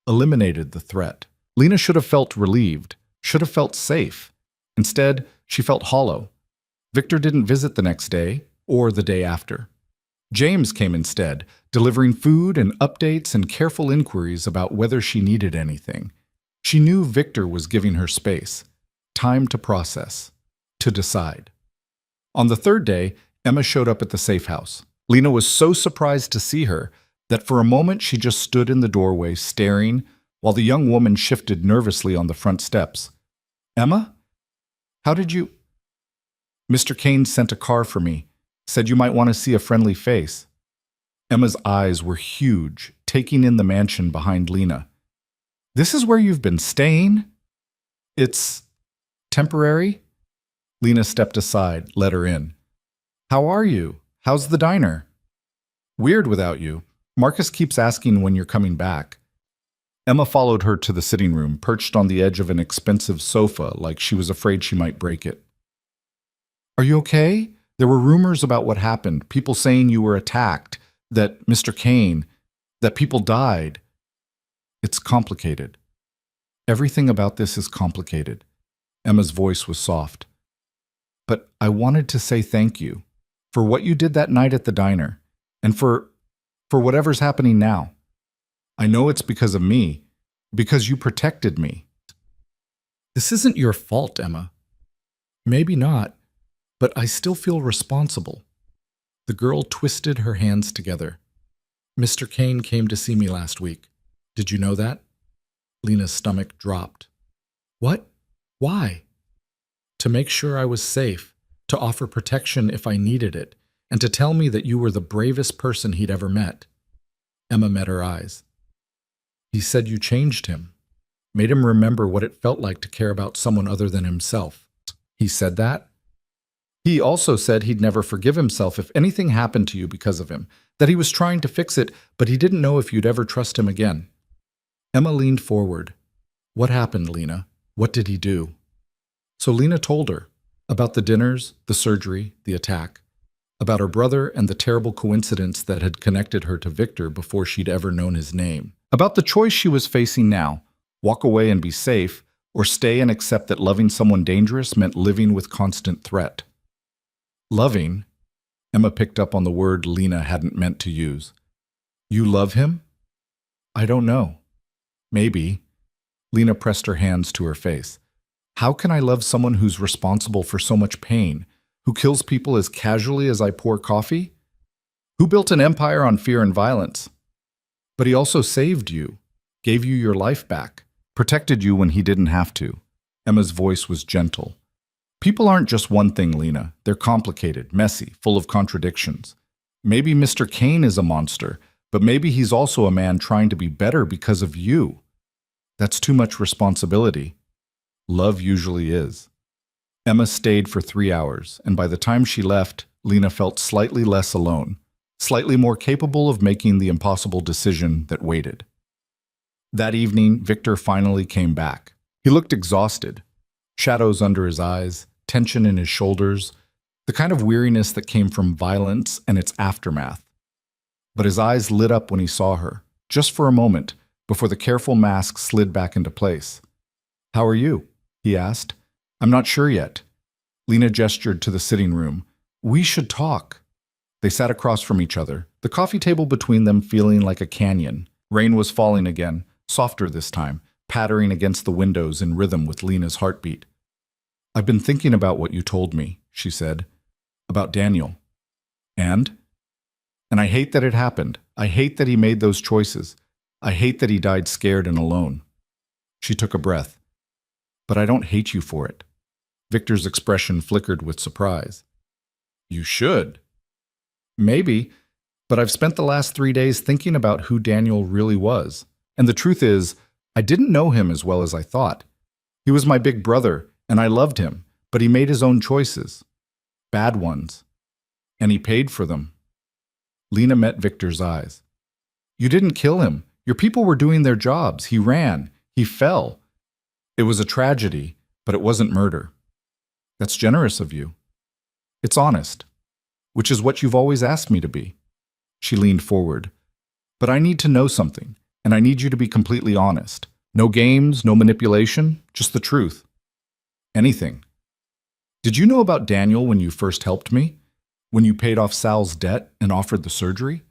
Eliminated the threat. Lena should have felt relieved, should have felt safe. Instead, she felt hollow. Victor didn't visit the next day, or the day after. James came instead, delivering food and updates and careful inquiries about whether she needed anything. She knew Victor was giving her space, time to process, to decide. On the third day, Emma showed up at the safe house. Lena was so surprised to see her that for a moment she just stood in the doorway staring while the young woman shifted nervously on the front steps. "Emma? How did you—" "Mr. Kane sent a car for me, said you might want to see a friendly face." Emma's eyes were huge, taking in the mansion behind Lena. "This is where you've been staying? It's temporary?" Lena stepped aside, let her in. "How are you? How's the diner?" "Weird without you. Marcus keeps asking when you're coming back." Emma followed her to the sitting room, perched on the edge of an expensive sofa like she was afraid she might break it. "Are you okay? There were rumors about what happened, people saying you were attacked, that Mr. Kane, that people died." "It's complicated. Everything about this is complicated." Emma's voice was soft. "But I wanted to say thank you for what you did that night at the diner, and for whatever's happening now. I know it's because of me, because you protected me." "This isn't your fault, Emma." "Maybe not, but I still feel responsible." The girl twisted her hands together. "Mr. Kane came to see me last week. Did you know that?" Lena's stomach dropped. "What? Why?" "To make sure I was safe, to offer protection if I needed it, and to tell me that you were the bravest person he'd ever met." Emma met her eyes. "He said you changed him, made him remember what it felt like to care about someone other than himself." "He said that?" "He also said he'd never forgive himself if anything happened to you because of him, that he was trying to fix it, but he didn't know if you'd ever trust him again." Emma leaned forward. "What happened, Lena? What did he do?" So Lena told her about the dinners, the surgery, the attack, about her brother and the terrible coincidence that had connected her to Victor before she'd ever known his name, about the choice she was facing now, walk away and be safe, or stay and accept that loving someone dangerous meant living with constant threat. Loving? Emma picked up on the word Lena hadn't meant to use. "You love him?" "I don't know. Maybe." Lena pressed her hands to her face. "How can I love someone who's responsible for so much pain, who kills people as casually as I pour coffee?" Who built an empire on fear and violence? But he also saved you, gave you your life back, protected you when he didn't have to. Emma's voice was gentle. People aren't just one thing, Lena. They're complicated, messy, full of contradictions. Maybe Mr. Kane is a monster, but maybe he's also a man trying to be better because of you. That's too much responsibility. Love usually is. Emma stayed for 3 hours, and by the time she left, Lena felt slightly less alone, slightly more capable of making the impossible decision that waited. That evening, Victor finally came back. He looked exhausted, shadows under his eyes, tension in his shoulders, the kind of weariness that came from violence and its aftermath. But his eyes lit up when he saw her, just for a moment, before the careful mask slid back into place. "How are you?" he asked. "I'm not sure yet." Lena gestured to the sitting room. "We should talk." They sat across from each other, the coffee table between them feeling like a canyon. Rain was falling again, softer this time, pattering against the windows in rhythm with Lena's heartbeat. "I've been thinking about what you told me," she said, "about Daniel. And? And I hate that it happened. I hate that he made those choices. I hate that he died scared and alone." She took a breath. "But I don't hate you for it." Victor's expression flickered with surprise. "You should." "Maybe, but I've spent the last 3 days thinking about who Daniel really was. And the truth is, I didn't know him as well as I thought. He was my big brother, and I loved him, but he made his own choices. Bad ones. And he paid for them." Lena met Victor's eyes. "You didn't kill him. Your people were doing their jobs. He ran. He fell. It was a tragedy, but it wasn't murder." "That's generous of you." "It's honest, which is what you've always asked me to be." She leaned forward. "But I need to know something, and I need you to be completely honest. No games, no manipulation, just the truth. Anything. Did you know about Daniel when you first helped me? When you paid off Sal's debt and offered the surgery?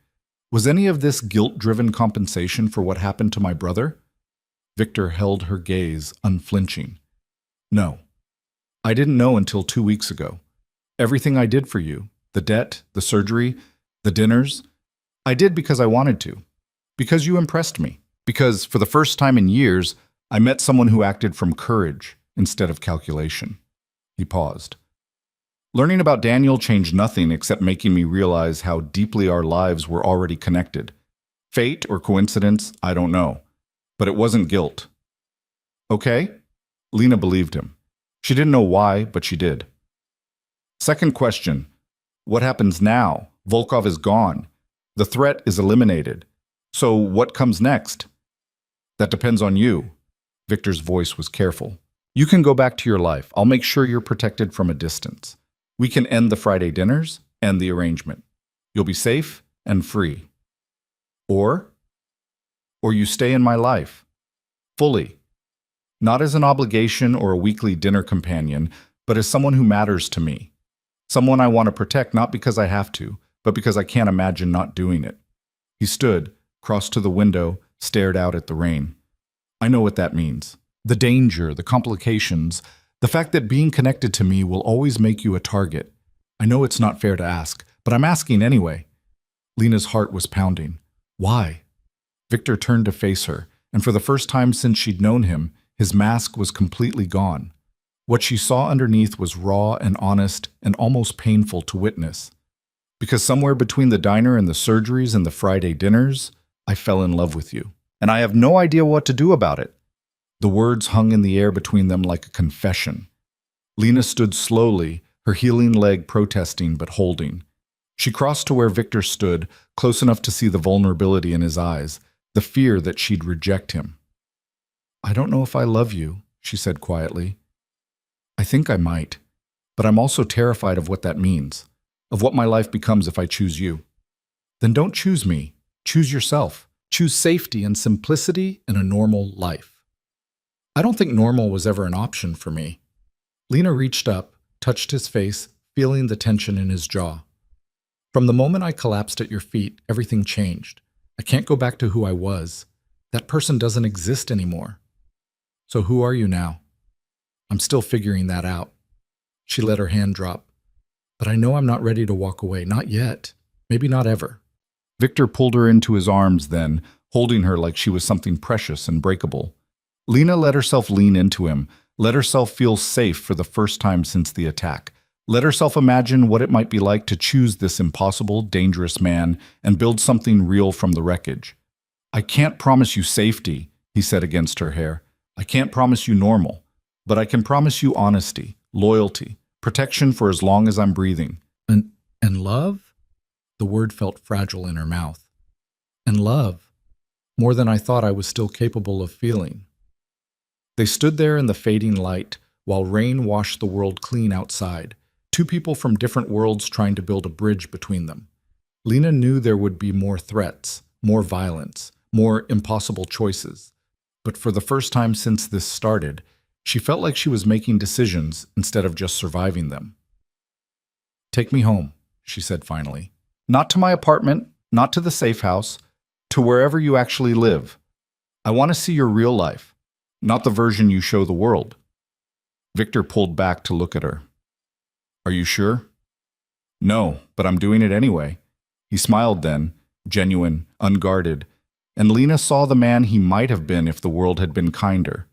Was any of this guilt-driven compensation for what happened to my brother?" Victor held her gaze, unflinching. "No. I didn't know until 2 weeks ago. Everything I did for you, the debt, the surgery, the dinners, I did because I wanted to. Because you impressed me. Because, for the first time in years, I met someone who acted from courage instead of calculation." He paused. "Learning about Daniel changed nothing except making me realize how deeply our lives were already connected. Fate or coincidence, I don't know. But it wasn't guilt." "Okay?" Lena believed him. She didn't know why, but she did. "Second question. What happens now? Volkov is gone. The threat is eliminated. So what comes next?" "That depends on you." Victor's voice was careful. "You can go back to your life. I'll make sure you're protected from a distance. We can end the Friday dinners and the arrangement. You'll be safe and free. Or you stay in my life. Fully. Not as an obligation or a weekly dinner companion, but as someone who matters to me. Someone I want to protect not because I have to, but because I can't imagine not doing it." He stood, crossed to the window, stared out at the rain. "I know what that means. The danger, the complications, the fact that being connected to me will always make you a target. I know it's not fair to ask, but I'm asking anyway." Lena's heart was pounding. "Why?" Victor turned to face her, and for the first time since she'd known him, his mask was completely gone. What she saw underneath was raw and honest and almost painful to witness. "Because somewhere between the diner and the surgeries and the Friday dinners, I fell in love with you. And I have no idea what to do about it." The words hung in the air between them like a confession. Lena stood slowly, her healing leg protesting but holding. She crossed to where Victor stood, close enough to see the vulnerability in his eyes, the fear that she'd reject him. "I don't know if I love you," she said quietly. "I think I might, but I'm also terrified of what that means, of what my life becomes if I choose you." "Then don't choose me. Choose yourself. Choose safety and simplicity in a normal life." "I don't think normal was ever an option for me." Lena reached up, touched his face, feeling the tension in his jaw. "From the moment I collapsed at your feet, everything changed. I can't go back to who I was. That person doesn't exist anymore." "So who are you now?" "I'm still figuring that out." She let her hand drop. "But I know I'm not ready to walk away, not yet." Maybe not ever. Victor pulled her into his arms then, holding her like she was something precious and breakable. Lena let herself lean into him, let herself feel safe for the first time since the attack. Let herself imagine what it might be like to choose this impossible, dangerous man and build something real from the wreckage. I can't promise you safety, he said against her hair. I can't promise you normal, but I can promise you honesty, loyalty, protection for as long as I'm breathing. And love? The word felt fragile in her mouth. And love, more than I thought I was still capable of feeling. They stood there in the fading light while rain washed the world clean outside, two people from different worlds trying to build a bridge between them. Lena knew there would be more threats, more violence, more impossible choices. But for the first time since this started, she felt like she was making decisions instead of just surviving them. Take me home, she said finally. Not to my apartment, not to the safe house, to wherever you actually live. I want to see your real life, not the version you show the world. Victor pulled back to look at her. Are you sure? No, but I'm doing it anyway. He smiled then, genuine, unguarded, and Lena saw the man he might have been if the world had been kinder.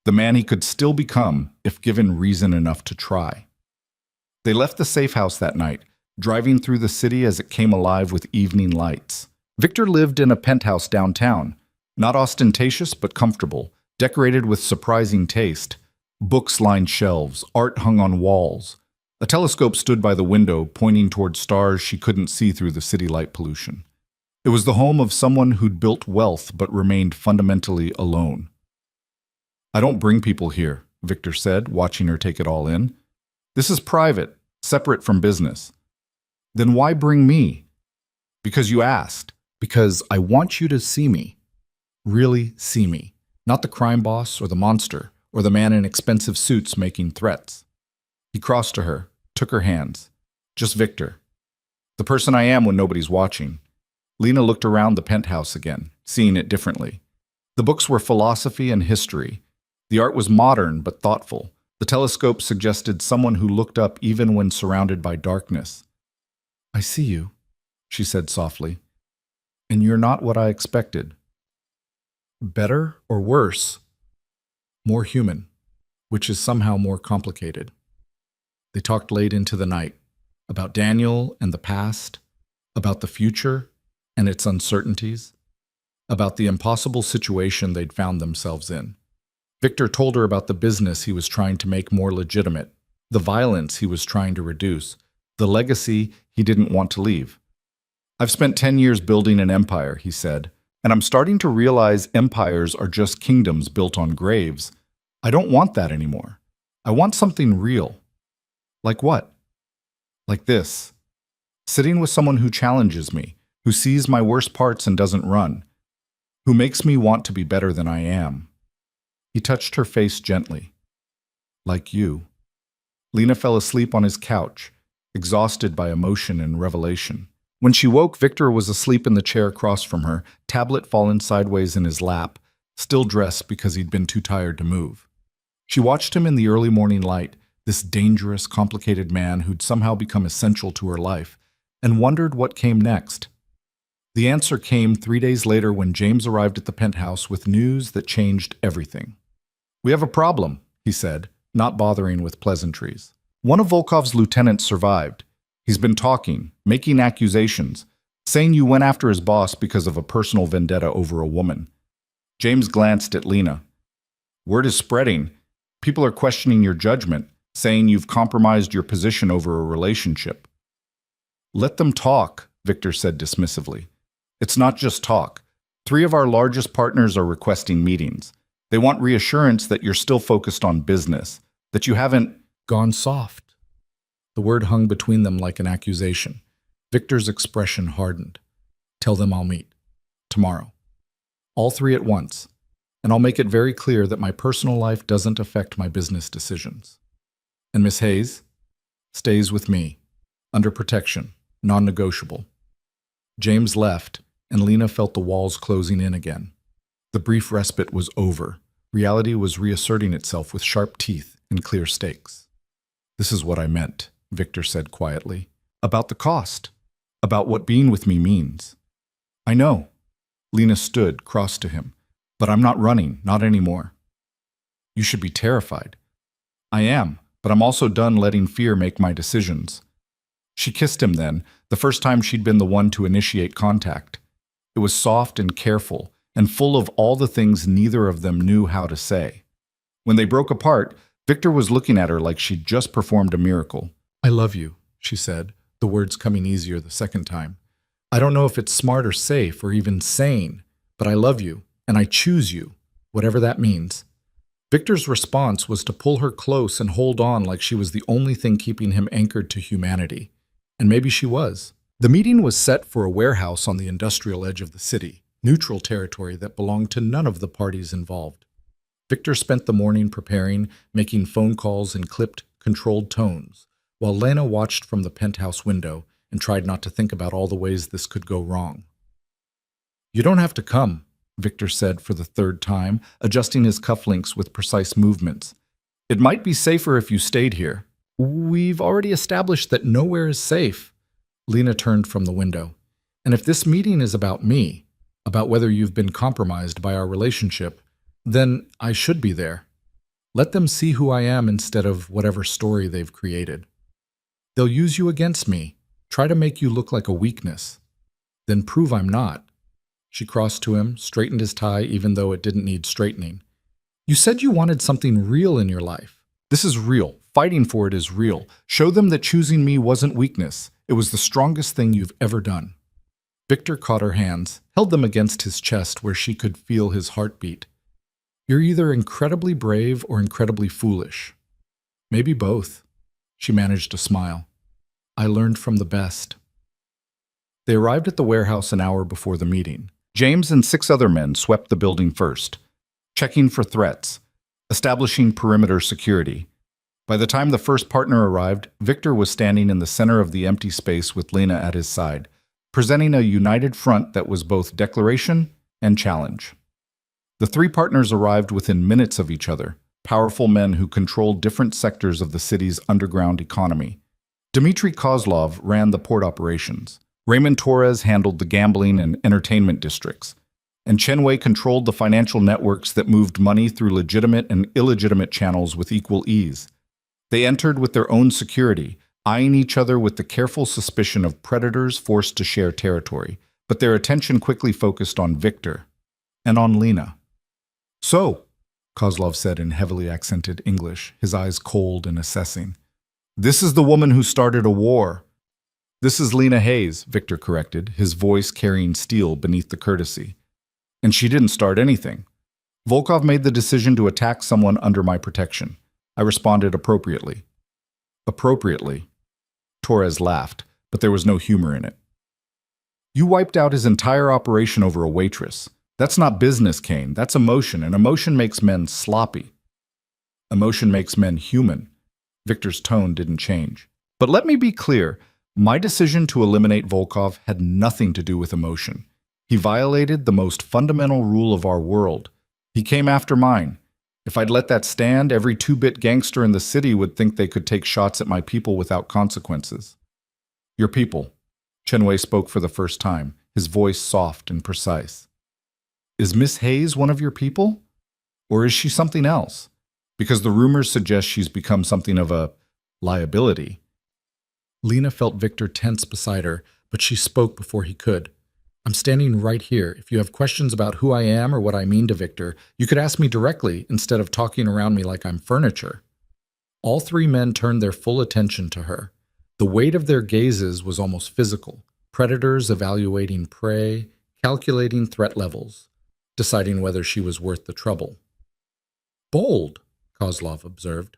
The man he could still become if given reason enough to try. They left the safe house that night, driving through the city as it came alive with evening lights. Victor lived in a penthouse downtown, not ostentatious but comfortable, decorated with surprising taste. Books lined shelves, art hung on walls. A telescope stood by the window, pointing toward stars she couldn't see through the city light pollution. It was the home of someone who'd built wealth but remained fundamentally alone. I don't bring people here, Victor said, watching her take it all in. This is private, separate from business. Then why bring me? Because you asked. Because I want you to see me. Really see me. Not the crime boss or the monster or the man in expensive suits making threats. He crossed to her, took her hands. Just Victor. The person I am when nobody's watching. Lena looked around the penthouse again, seeing it differently. The books were philosophy and history. The art was modern but thoughtful. The telescope suggested someone who looked up even when surrounded by darkness. I see you, she said softly. And you're not what I expected. Better or worse? More human, which is somehow more complicated. They talked late into the night, about Daniel and the past, about the future and its uncertainties, about the impossible situation they'd found themselves in. Victor told her about the business he was trying to make more legitimate, the violence he was trying to reduce, the legacy he didn't want to leave. I've spent 10 years building an empire, he said, and I'm starting to realize empires are just kingdoms built on graves. I don't want that anymore. I want something real. Like what? Like this. Sitting with someone who challenges me, who sees my worst parts and doesn't run, who makes me want to be better than I am. He touched her face gently. Like you. Lena fell asleep on his couch, exhausted by emotion and revelation. When she woke, Victor was asleep in the chair across from her, tablet fallen sideways in his lap, still dressed because he'd been too tired to move. She watched him in the early morning light, this dangerous, complicated man who'd somehow become essential to her life, and wondered what came next. The answer came 3 days later when James arrived at the penthouse with news that changed everything. We have a problem, he said, not bothering with pleasantries. One of Volkov's lieutenants survived. He's been talking, making accusations, saying you went after his boss because of a personal vendetta over a woman. James glanced at Lena. Word is spreading. People are questioning your judgment, saying you've compromised your position over a relationship. Let them talk, Victor said dismissively. It's not just talk. 3 of our largest partners are requesting meetings. They want reassurance that you're still focused on business, that you haven't gone soft. The word hung between them like an accusation. Victor's expression hardened. Tell them I'll meet. Tomorrow. All 3 at once. And I'll make it very clear that my personal life doesn't affect my business decisions. And Miss Hayes stays with me, under protection, non-negotiable. James left, and Lena felt the walls closing in again. The brief respite was over. Reality was reasserting itself with sharp teeth and clear stakes. This is what I meant, Victor said quietly. About the cost. about what being with me means. I know. Lena stood, cross to him. But I'm not running, not anymore. You should be terrified. I am, but I'm also done letting fear make my decisions. She kissed him then, the first time she'd been the one to initiate contact. It was soft and careful, and full of all the things neither of them knew how to say. When they broke apart, Victor was looking at her like she'd just performed a miracle. I love you, she said, the words coming easier the second time. I don't know if it's smart or safe or even sane, but I love you, and I choose you, whatever that means. Victor's response was to pull her close and hold on like she was the only thing keeping him anchored to humanity. And maybe she was. The meeting was set for a warehouse on the industrial edge of the city, neutral territory that belonged to none of the parties involved. Victor spent the morning preparing, making phone calls in clipped, controlled tones, while Lena watched from the penthouse window and tried not to think about all the ways this could go wrong. You don't have to come, Victor said for the third time, adjusting his cufflinks with precise movements. It might be safer if you stayed here. We've already established that nowhere is safe. Lena turned from the window. And if this meeting is about me, about whether you've been compromised by our relationship, then I should be there. Let them see who I am instead of whatever story they've created. They'll use you against me, try to make you look like a weakness. Then prove I'm not. She crossed to him, straightened his tie even though it didn't need straightening. You said you wanted something real in your life. This is real. Fighting for it is real. Show them that choosing me wasn't weakness. It was the strongest thing you've ever done. Victor caught her hands, held them against his chest where she could feel his heartbeat. You're either incredibly brave or incredibly foolish. Maybe both. She managed to smile. I learned from the best. They arrived at the warehouse an hour before the meeting. James and 6 other men swept the building first, checking for threats, establishing perimeter security. By the time the first partner arrived, Victor was standing in the center of the empty space with Lena at his side, presenting a united front that was both declaration and challenge. The 3 partners arrived within minutes of each other, powerful men who controlled different sectors of the city's underground economy. Dmitry Kozlov ran the port operations. Raymond Torres handled the gambling and entertainment districts, and Chen Wei controlled the financial networks that moved money through legitimate and illegitimate channels with equal ease. They entered with their own security, eyeing each other with the careful suspicion of predators forced to share territory, but their attention quickly focused on Victor and on Lena. So, Kozlov said in heavily accented English, his eyes cold and assessing, this is the woman who started a war. This is Lena Hayes, Victor corrected, his voice carrying steel beneath the courtesy. And she didn't start anything. Volkov made the decision to attack someone under my protection. I responded appropriately. Appropriately. Torres laughed, but there was no humor in it. You wiped out his entire operation over a waitress. That's not business, Kane. That's emotion, and emotion makes men sloppy. Emotion makes men human. Victor's tone didn't change. But let me be clear. My decision to eliminate Volkov had nothing to do with emotion. He violated the most fundamental rule of our world. He came after mine. If I'd let that stand, every 2-bit gangster in the city would think they could take shots at my people without consequences. Your people. Chen Wei spoke for the first time, his voice soft and precise. Is Miss Hayes one of your people? Or is she something else? Because the rumors suggest she's become something of a liability. Lena felt Victor tense beside her, but she spoke before he could. I'm standing right here. If you have questions about who I am or what I mean to Victor, you could ask me directly instead of talking around me like I'm furniture. All 3 men turned their full attention to her. The weight of their gazes was almost physical. Predators evaluating prey, calculating threat levels, deciding whether she was worth the trouble. Bold, Kozlov observed.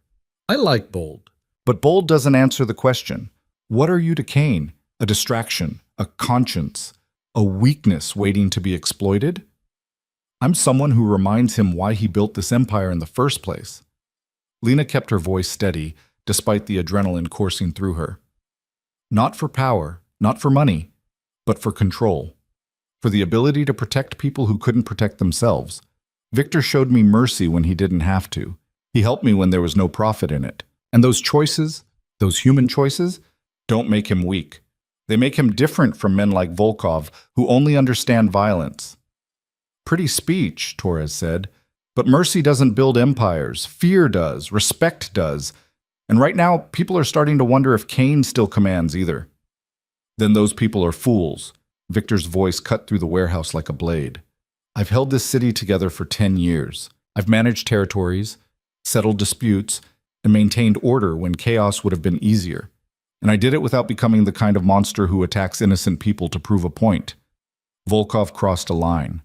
I like bold. But bold doesn't answer the question. What are you to Kane? A distraction, a conscience, a weakness waiting to be exploited? I'm someone who reminds him why he built this empire in the first place. Lena kept her voice steady, despite the adrenaline coursing through her. Not for power, not for money, but for control. For the ability to protect people who couldn't protect themselves. Victor showed me mercy when he didn't have to. He helped me when there was no profit in it. And those choices, those human choices, don't make him weak. They make him different from men like Volkov, who only understand violence. Pretty speech, Torres said. But mercy doesn't build empires. Fear does. Respect does. And right now, people are starting to wonder if Cain still commands either. Then those people are fools. Victor's voice cut through the warehouse like a blade. I've held this city together for 10 years. I've managed territories, settled disputes, and maintained order when chaos would have been easier. And I did it without becoming the kind of monster who attacks innocent people to prove a point. Volkov crossed a line.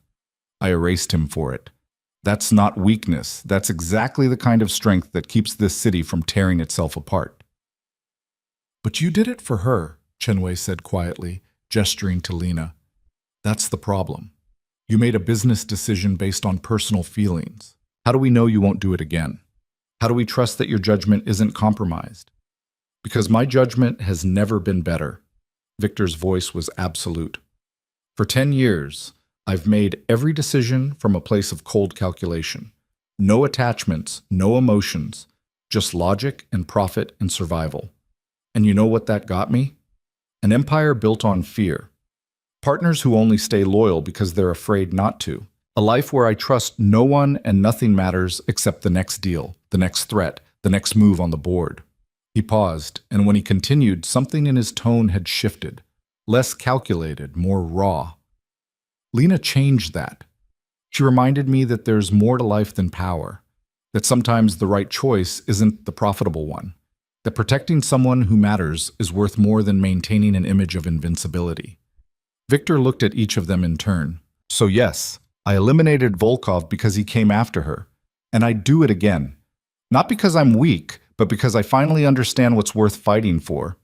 I erased him for it. That's not weakness. That's exactly the kind of strength that keeps this city from tearing itself apart. But you did it for her, Chenwei said quietly, gesturing to Lena. That's the problem. You made a business decision based on personal feelings. How do we know you won't do it again? How do we trust that your judgment isn't compromised? Because my judgment has never been better. Victor's voice was absolute. For 10 years, I've made every decision from a place of cold calculation. No attachments, no emotions, just logic and profit and survival. And you know what that got me? An empire built on fear. Partners who only stay loyal because they're afraid not to. A life where I trust no one and nothing matters except the next deal, the next threat, the next move on the board. He paused, and when he continued, something in his tone had shifted. Less calculated, more raw. Lena changed that. She reminded me that there's more to life than power, that sometimes the right choice isn't the profitable one, that protecting someone who matters is worth more than maintaining an image of invincibility. Victor looked at each of them in turn. So yes, I eliminated Volkov because he came after her, and I'd do it again. Not because I'm weak, but because I finally understand what's worth fighting for.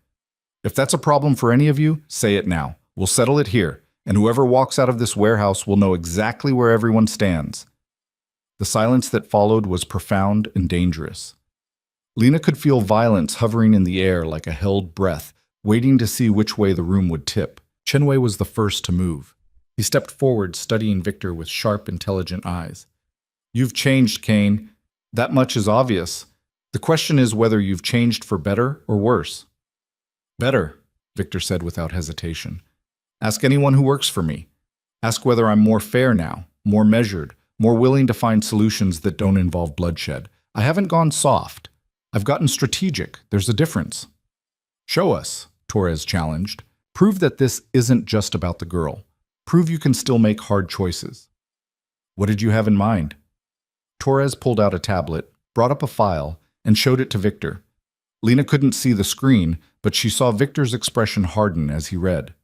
If that's a problem for any of you, say it now. We'll settle it here, and whoever walks out of this warehouse will know exactly where everyone stands. The silence that followed was profound and dangerous. Lena could feel violence hovering in the air like a held breath, waiting to see which way the room would tip. Chenwei was the first to move. He stepped forward, studying Victor with sharp, intelligent eyes. You've changed, Cain. That much is obvious. The question is whether you've changed for better or worse. Better, Victor said without hesitation. Ask anyone who works for me. Ask whether I'm more fair now, more measured, more willing to find solutions that don't involve bloodshed. I haven't gone soft. I've gotten strategic. There's a difference. Show us, Torres challenged. Prove that this isn't just about the girl. Prove you can still make hard choices. What did you have in mind? Torres pulled out a tablet, brought up a file, and showed it to Victor. Lena couldn't see the screen, but she saw Victor's expression harden as he read.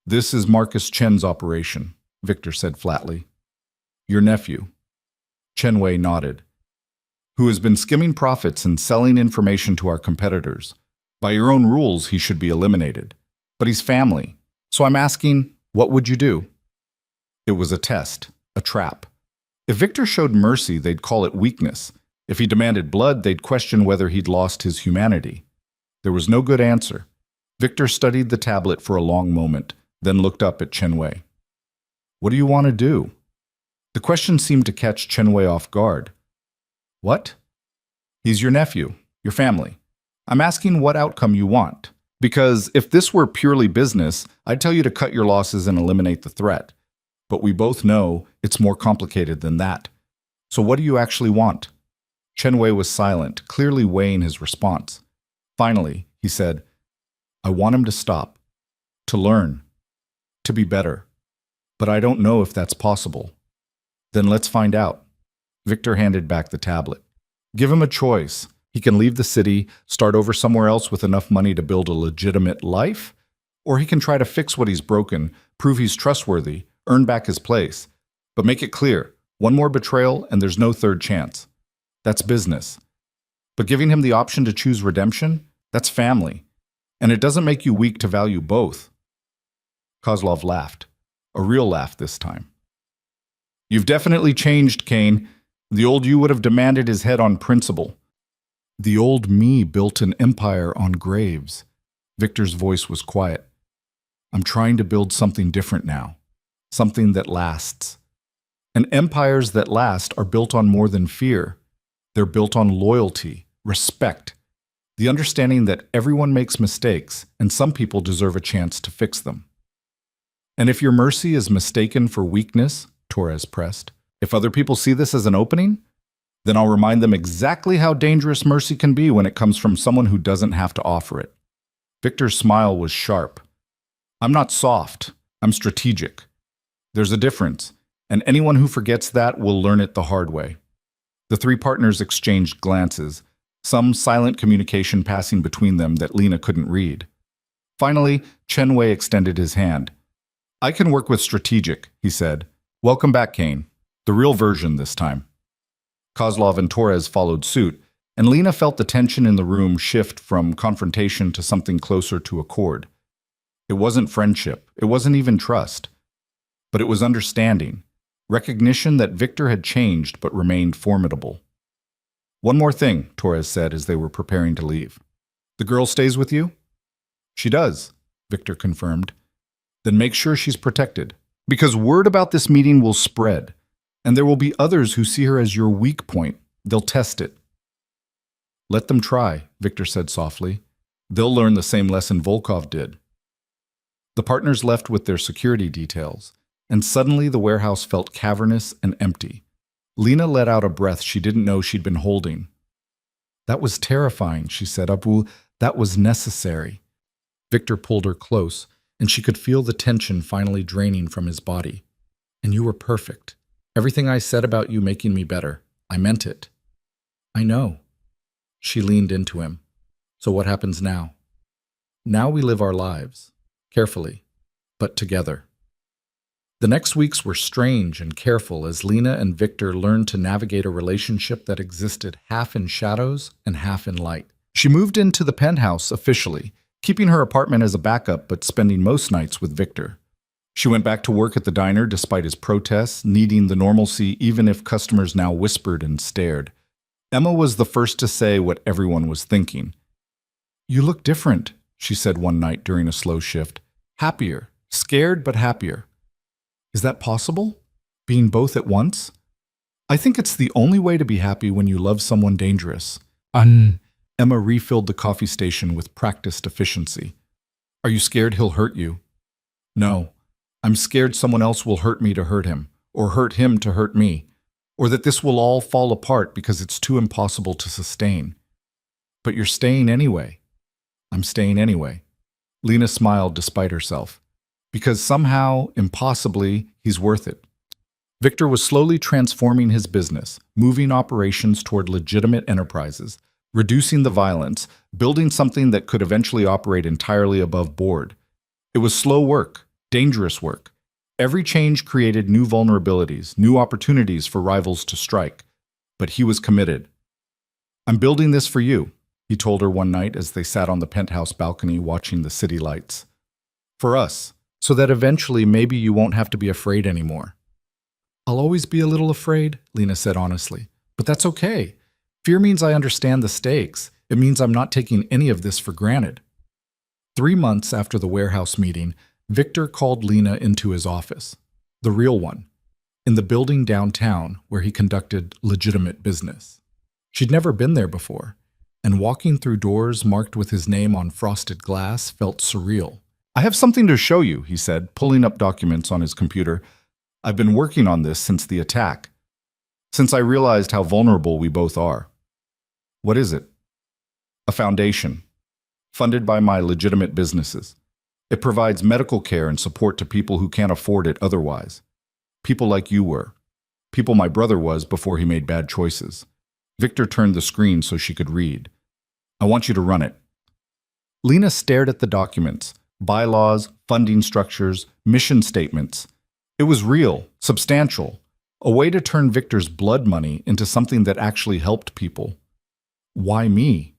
This is Marcus Chen's operation, Victor said flatly. Your nephew. Chenwei nodded. Who has been skimming profits and selling information to our competitors. By your own rules, he should be eliminated. But he's family. So I'm asking, what would you do? It was a test, a trap. If Victor showed mercy, they'd call it weakness. If he demanded blood, they'd question whether he'd lost his humanity. There was no good answer. Victor studied the tablet for a long moment, then looked up at Chenwei. What do you want to do? The question seemed to catch Chenwei off guard. What? He's your nephew, your family. I'm asking what outcome you want. Because if this were purely business, I'd tell you to cut your losses and eliminate the threat. But we both know it's more complicated than that. So what do you actually want? Chenwei was silent, clearly weighing his response. Finally, he said, I want him to stop, to learn, to be better. But I don't know if that's possible. Then let's find out. Victor handed back the tablet. Give him a choice. He can leave the city, start over somewhere else with enough money to build a legitimate life, or he can try to fix what he's broken, prove he's trustworthy, earn back his place. But make it clear, one more betrayal and there's no third chance. That's business. But giving him the option to choose redemption, that's family. And it doesn't make you weak to value both. Kozlov laughed, a real laugh this time. You've definitely changed, Cain. The old you would have demanded his head on principle. The old me built an empire on graves. Victor's voice was quiet. I'm trying to build something different now. Something that lasts. And empires that last are built on more than fear. They're built on loyalty, respect, The understanding that everyone makes mistakes and some people deserve a chance to fix them. And if your mercy is mistaken for weakness, Torres pressed, if other people see this as an opening, then I'll remind them exactly how dangerous mercy can be when it comes from someone who doesn't have to offer it. Victor's smile was sharp. I'm not soft, I'm strategic. There's a difference, and anyone who forgets that will learn it the hard way. The three partners exchanged glances, some silent communication passing between them that Lena couldn't read. Finally, Chen Wei extended his hand. I can work with strategic, he said. Welcome back, Kane. The real version this time. Kozlov and Torres followed suit, and Lena felt the tension in the room shift from confrontation to something closer to accord. It wasn't friendship, it wasn't even trust, but it was understanding, recognition that Victor had changed but remained formidable. One more thing, Torres said as they were preparing to leave. The girl stays with you? She does, Victor confirmed. Then make sure she's protected, because word about this meeting will spread, and there will be others who see her as your weak point. They'll test it. Let them try, Victor said softly. They'll learn the same lesson Volkov did. The partners left with their security details, and suddenly the warehouse felt cavernous and empty. Lena let out a breath she didn't know she'd been holding. That was terrifying, she said. Abu, that was necessary. Victor pulled her close, and she could feel the tension finally draining from his body. And you were perfect. Everything I said about you making me better, I meant it. I know. She leaned into him. So what happens now? Now we live our lives, carefully, but together. The next weeks were strange and careful as Lena and Victor learned to navigate a relationship that existed half in shadows and half in light. She moved into the penthouse officially, keeping her apartment as a backup but spending most nights with Victor. She went back to work at the diner despite his protests, needing the normalcy even if customers now whispered and stared. Emma was the first to say what everyone was thinking. You look different, she said one night during a slow shift. Happier, scared but happier. Is that possible? Being both at once? I think it's the only way to be happy when you love someone dangerous. Emma refilled the coffee station with practiced efficiency. Are you scared he'll hurt you? No. I'm scared someone else will hurt me to hurt him, or hurt him to hurt me, or that this will all fall apart because it's too impossible to sustain. But you're staying anyway. I'm staying anyway. Lena smiled despite herself. Because somehow, impossibly, he's worth it. Victor was slowly transforming his business, moving operations toward legitimate enterprises, reducing the violence, building something that could eventually operate entirely above board. It was slow work, dangerous work. Every change created new vulnerabilities, new opportunities for rivals to strike. But he was committed. I'm building this for you, he told her one night as they sat on the penthouse balcony watching the city lights. For us. So that eventually maybe you won't have to be afraid anymore. I'll always be a little afraid, Lena said honestly. But that's okay. Fear means I understand the stakes. It means I'm not taking any of this for granted. 3 months after the warehouse meeting, Victor called Lena into his office. The real one. In the building downtown where he conducted legitimate business. She'd never been there before, and walking through doors marked with his name on frosted glass felt surreal. I have something to show you, he said, pulling up documents on his computer. I've been working on this since the attack, since I realized how vulnerable we both are. What is it? A foundation, funded by my legitimate businesses. It provides medical care and support to people who can't afford it otherwise. People like you were. People my brother was before he made bad choices. Victor turned the screen so she could read. I want you to run it. Lena stared at the documents. Bylaws, funding structures, mission statements. It was real, substantial, a way to turn Victor's blood money into something that actually helped people. Why me?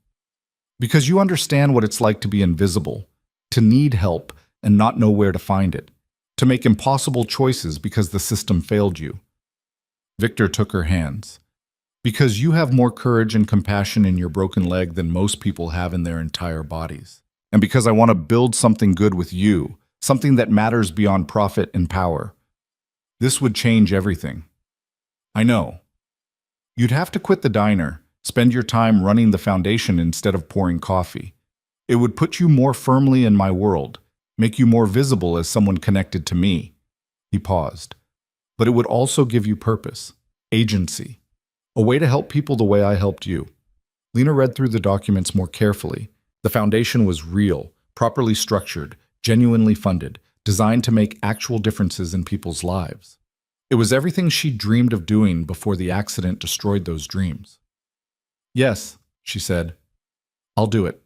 Because you understand what it's like to be invisible, to need help and not know where to find it, to make impossible choices because the system failed you. Victor took her hands. Because you have more courage and compassion in your broken leg than most people have in their entire bodies. And because I want to build something good with you, something that matters beyond profit and power. This would change everything. I know. You'd have to quit the diner, Spend your time running the foundation instead of pouring coffee. It would put you more firmly in my world, make you more visible as someone connected to me." He paused. "But it would also give you purpose, agency, a way to help people the way I helped you." Lena read through the documents more carefully. The foundation was real, properly structured, genuinely funded, designed to make actual differences in people's lives. It was everything she dreamed of doing before the accident destroyed those dreams. "Yes," she said, "I'll do it."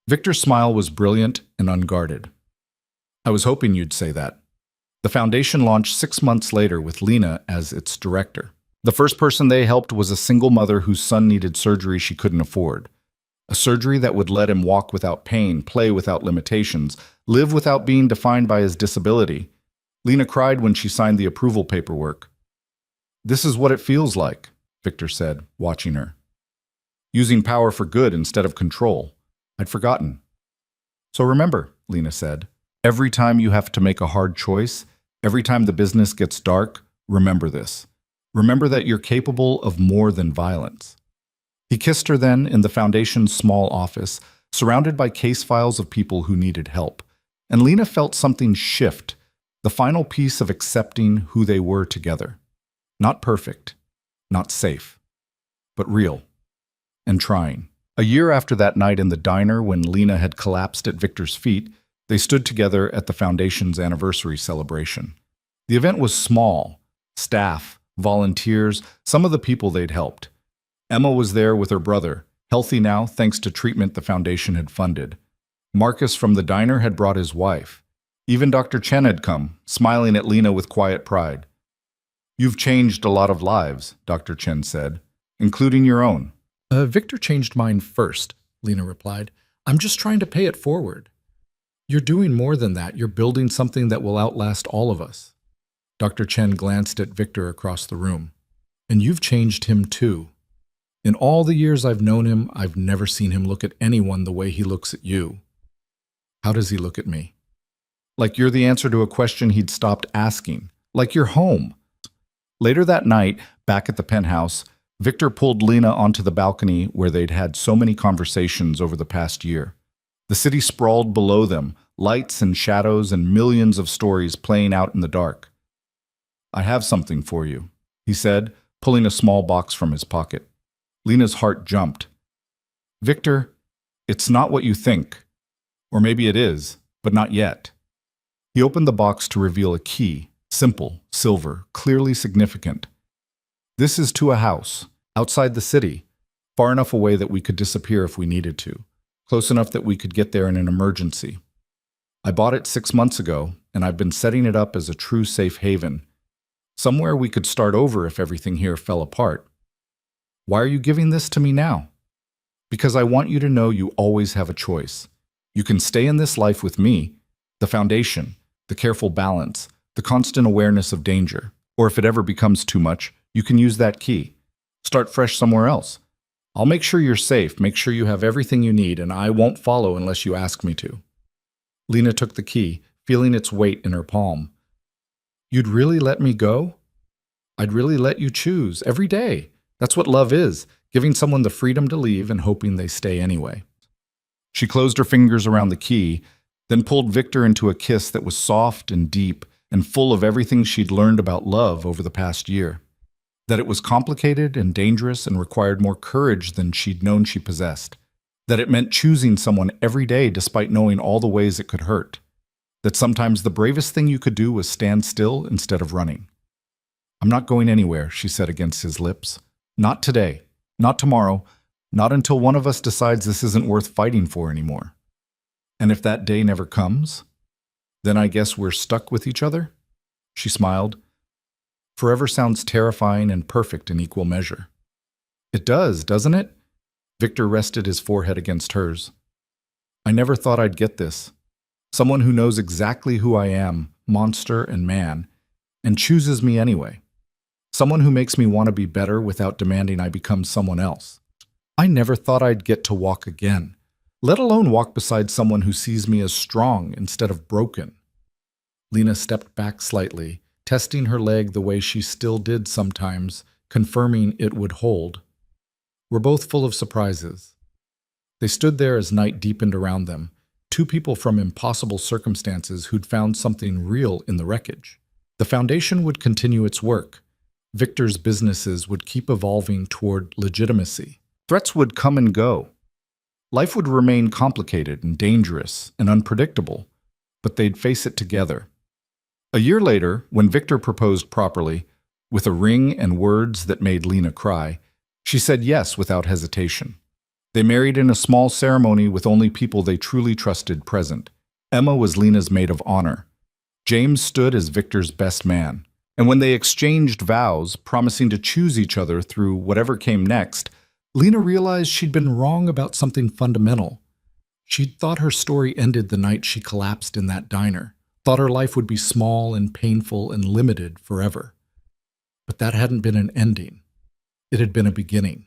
Victor's smile was brilliant and unguarded. "I was hoping you'd say that." The foundation launched 6 months later with Lena as its director. The first person they helped was a single mother whose son needed surgery she couldn't afford. A surgery that would let him walk without pain, play without limitations, live without being defined by his disability. Lena cried when she signed the approval paperwork. "This is what it feels like," Victor said, watching her. "Using power for good instead of control. I'd forgotten." "So remember," Lena said, "every time you have to make a hard choice, every time the business gets dark, remember this. Remember that you're capable of more than violence." He kissed her then in the foundation's small office, surrounded by case files of people who needed help. And Lena felt something shift, the final piece of accepting who they were together. Not perfect, not safe, but real, and trying. A year after that night in the diner when Lena had collapsed at Victor's feet, they stood together at the foundation's anniversary celebration. The event was small: staff, volunteers, some of the people they'd helped. Emma was there with her brother, healthy now thanks to treatment the foundation had funded. Marcus from the diner had brought his wife. Even Dr. Chen had come, smiling at Lena with quiet pride. "You've changed a lot of lives," Dr. Chen said, "including your own." Victor changed mine first," Lena replied. "I'm just trying to pay it forward." "You're doing more than that. You're building something that will outlast all of us." Dr. Chen glanced at Victor across the room. "And you've changed him too. In all the years I've known him, I've never seen him look at anyone the way he looks at you." "How does he look at me?" Like you're the answer to a question he'd stopped asking. Like you're home. Later that night, back at the penthouse, Victor pulled Lena onto the balcony where they'd had so many conversations over the past year. The city sprawled below them, lights and shadows and millions of stories playing out in the dark. "I have something for you," he said, pulling a small box from his pocket. Lena's heart jumped. "Victor, it's not what you think. Or maybe it is, but not yet." He opened the box to reveal a key, simple, silver, clearly significant. "This is to a house, outside the city, far enough away that we could disappear if we needed to, close enough that we could get there in an emergency. I bought it 6 months ago, and I've been setting it up as a true safe haven. Somewhere we could start over if everything here fell apart. Why are you giving this to me now? Because I want you to know you always have a choice. You can stay in this life with me, the foundation, the careful balance, the constant awareness of danger. Or if it ever becomes too much, you can use that key. Start fresh somewhere else. I'll make sure you're safe, make sure you have everything you need, and I won't follow unless you ask me to." Lena took the key, feeling its weight in her palm. "You'd really let me go? I'd really let you choose, every day. That's what love is, giving someone the freedom to leave and hoping they stay anyway." She closed her fingers around the key, then pulled Victor into a kiss that was soft and deep and full of everything she'd learned about love over the past year. That it was complicated and dangerous and required more courage than she'd known she possessed. That it meant choosing someone every day despite knowing all the ways it could hurt. That sometimes the bravest thing you could do was stand still instead of running. "I'm not going anywhere," she said against his lips. "Not today. Not tomorrow. Not until one of us decides this isn't worth fighting for anymore. And if that day never comes, then I guess we're stuck with each other?" She smiled. "Forever sounds terrifying and perfect in equal measure." "It does, doesn't it?" Victor rested his forehead against hers. "I never thought I'd get this. Someone who knows exactly who I am, monster and man, and chooses me anyway. Someone who makes me want to be better without demanding I become someone else. I never thought I'd get to walk again, let alone walk beside someone who sees me as strong instead of broken." Lena stepped back slightly, testing her leg the way she still did sometimes, confirming it would hold. were both full of surprises. They stood there as night deepened around them, two people from impossible circumstances who'd found something real in the wreckage. The foundation would continue its work. Victor's businesses would keep evolving toward legitimacy. Threats would come and go. Life would remain complicated and dangerous and unpredictable, but they'd face it together. A year later, when Victor proposed properly, with a ring and words that made Lena cry, she said yes without hesitation. They married in a small ceremony with only people they truly trusted present. Emma was Lena's maid of honor. James stood as Victor's best man. And when they exchanged vows, promising to choose each other through whatever came next, Lena realized she'd been wrong about something fundamental. She'd thought her story ended the night she collapsed in that diner, thought her life would be small and painful and limited forever. But that hadn't been an ending. It had been a beginning.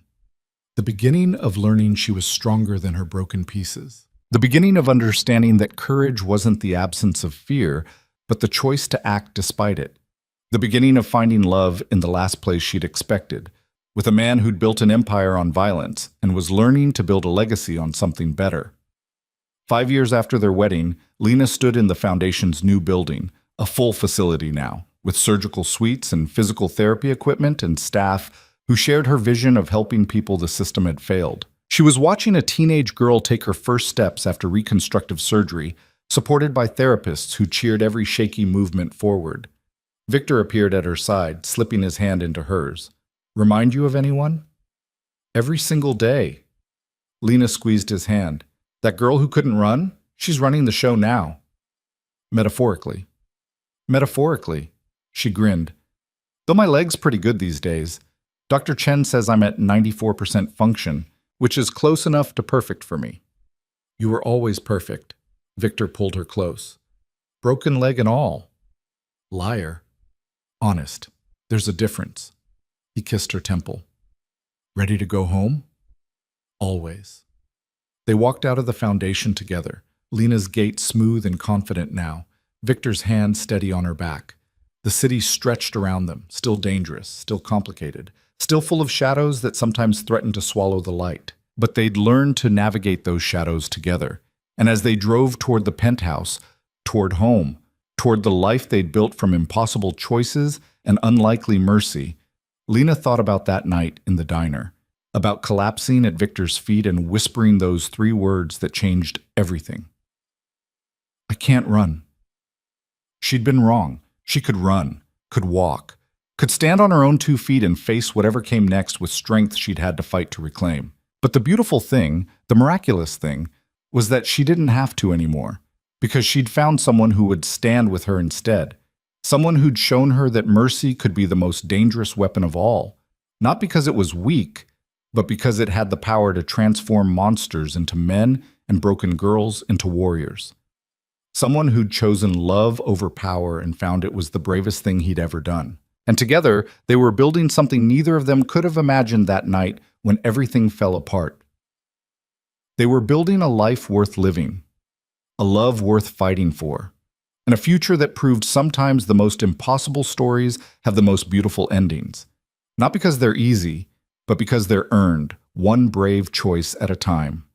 The beginning of learning she was stronger than her broken pieces. The beginning of understanding that courage wasn't the absence of fear, but the choice to act despite it. The beginning of finding love in the last place she'd expected, with a man who'd built an empire on violence and was learning to build a legacy on something better. 5 years after their wedding, Lena stood in the foundation's new building, a full facility now, with surgical suites and physical therapy equipment and staff who shared her vision of helping people the system had failed. She was watching a teenage girl take her first steps after reconstructive surgery, supported by therapists who cheered every shaky movement forward. Victor appeared at her side, slipping his hand into hers. "Remind you of anyone?" "Every single day." Lena squeezed his hand. "That girl who couldn't run? She's running the show now." "Metaphorically." "Metaphorically." She grinned. "Though my leg's pretty good these days. Dr. Chen says I'm at 94% function, which is close enough to perfect for me." "You were always perfect." Victor pulled her close. "Broken leg and all." "Liar." "Honest. There's a difference." He kissed her temple. "Ready to go home?" "Always." They walked out of the foundation together, Lena's gait smooth and confident now, Victor's hand steady on her back. The city stretched around them, still dangerous, still complicated, still full of shadows that sometimes threatened to swallow the light. But they'd learned to navigate those shadows together. And as they drove toward the penthouse, toward home, toward the life they'd built from impossible choices and unlikely mercy, Lena thought about that night in the diner, about collapsing at Victor's feet and whispering those 3 words that changed everything. "I can't run." She'd been wrong. She could run, could walk, could stand on her own 2 feet and face whatever came next with strength she'd had to fight to reclaim. But the beautiful thing, the miraculous thing, was that she didn't have to anymore, because she'd found someone who would stand with her instead, someone who'd shown her that mercy could be the most dangerous weapon of all, not because it was weak, but because it had the power to transform monsters into men and broken girls into warriors. Someone who'd chosen love over power and found it was the bravest thing he'd ever done. And together, they were building something neither of them could have imagined that night when everything fell apart. They were building a life worth living, a love worth fighting for, and a future that proved sometimes the most impossible stories have the most beautiful endings. Not because they're easy, but because they're earned, one brave choice at a time.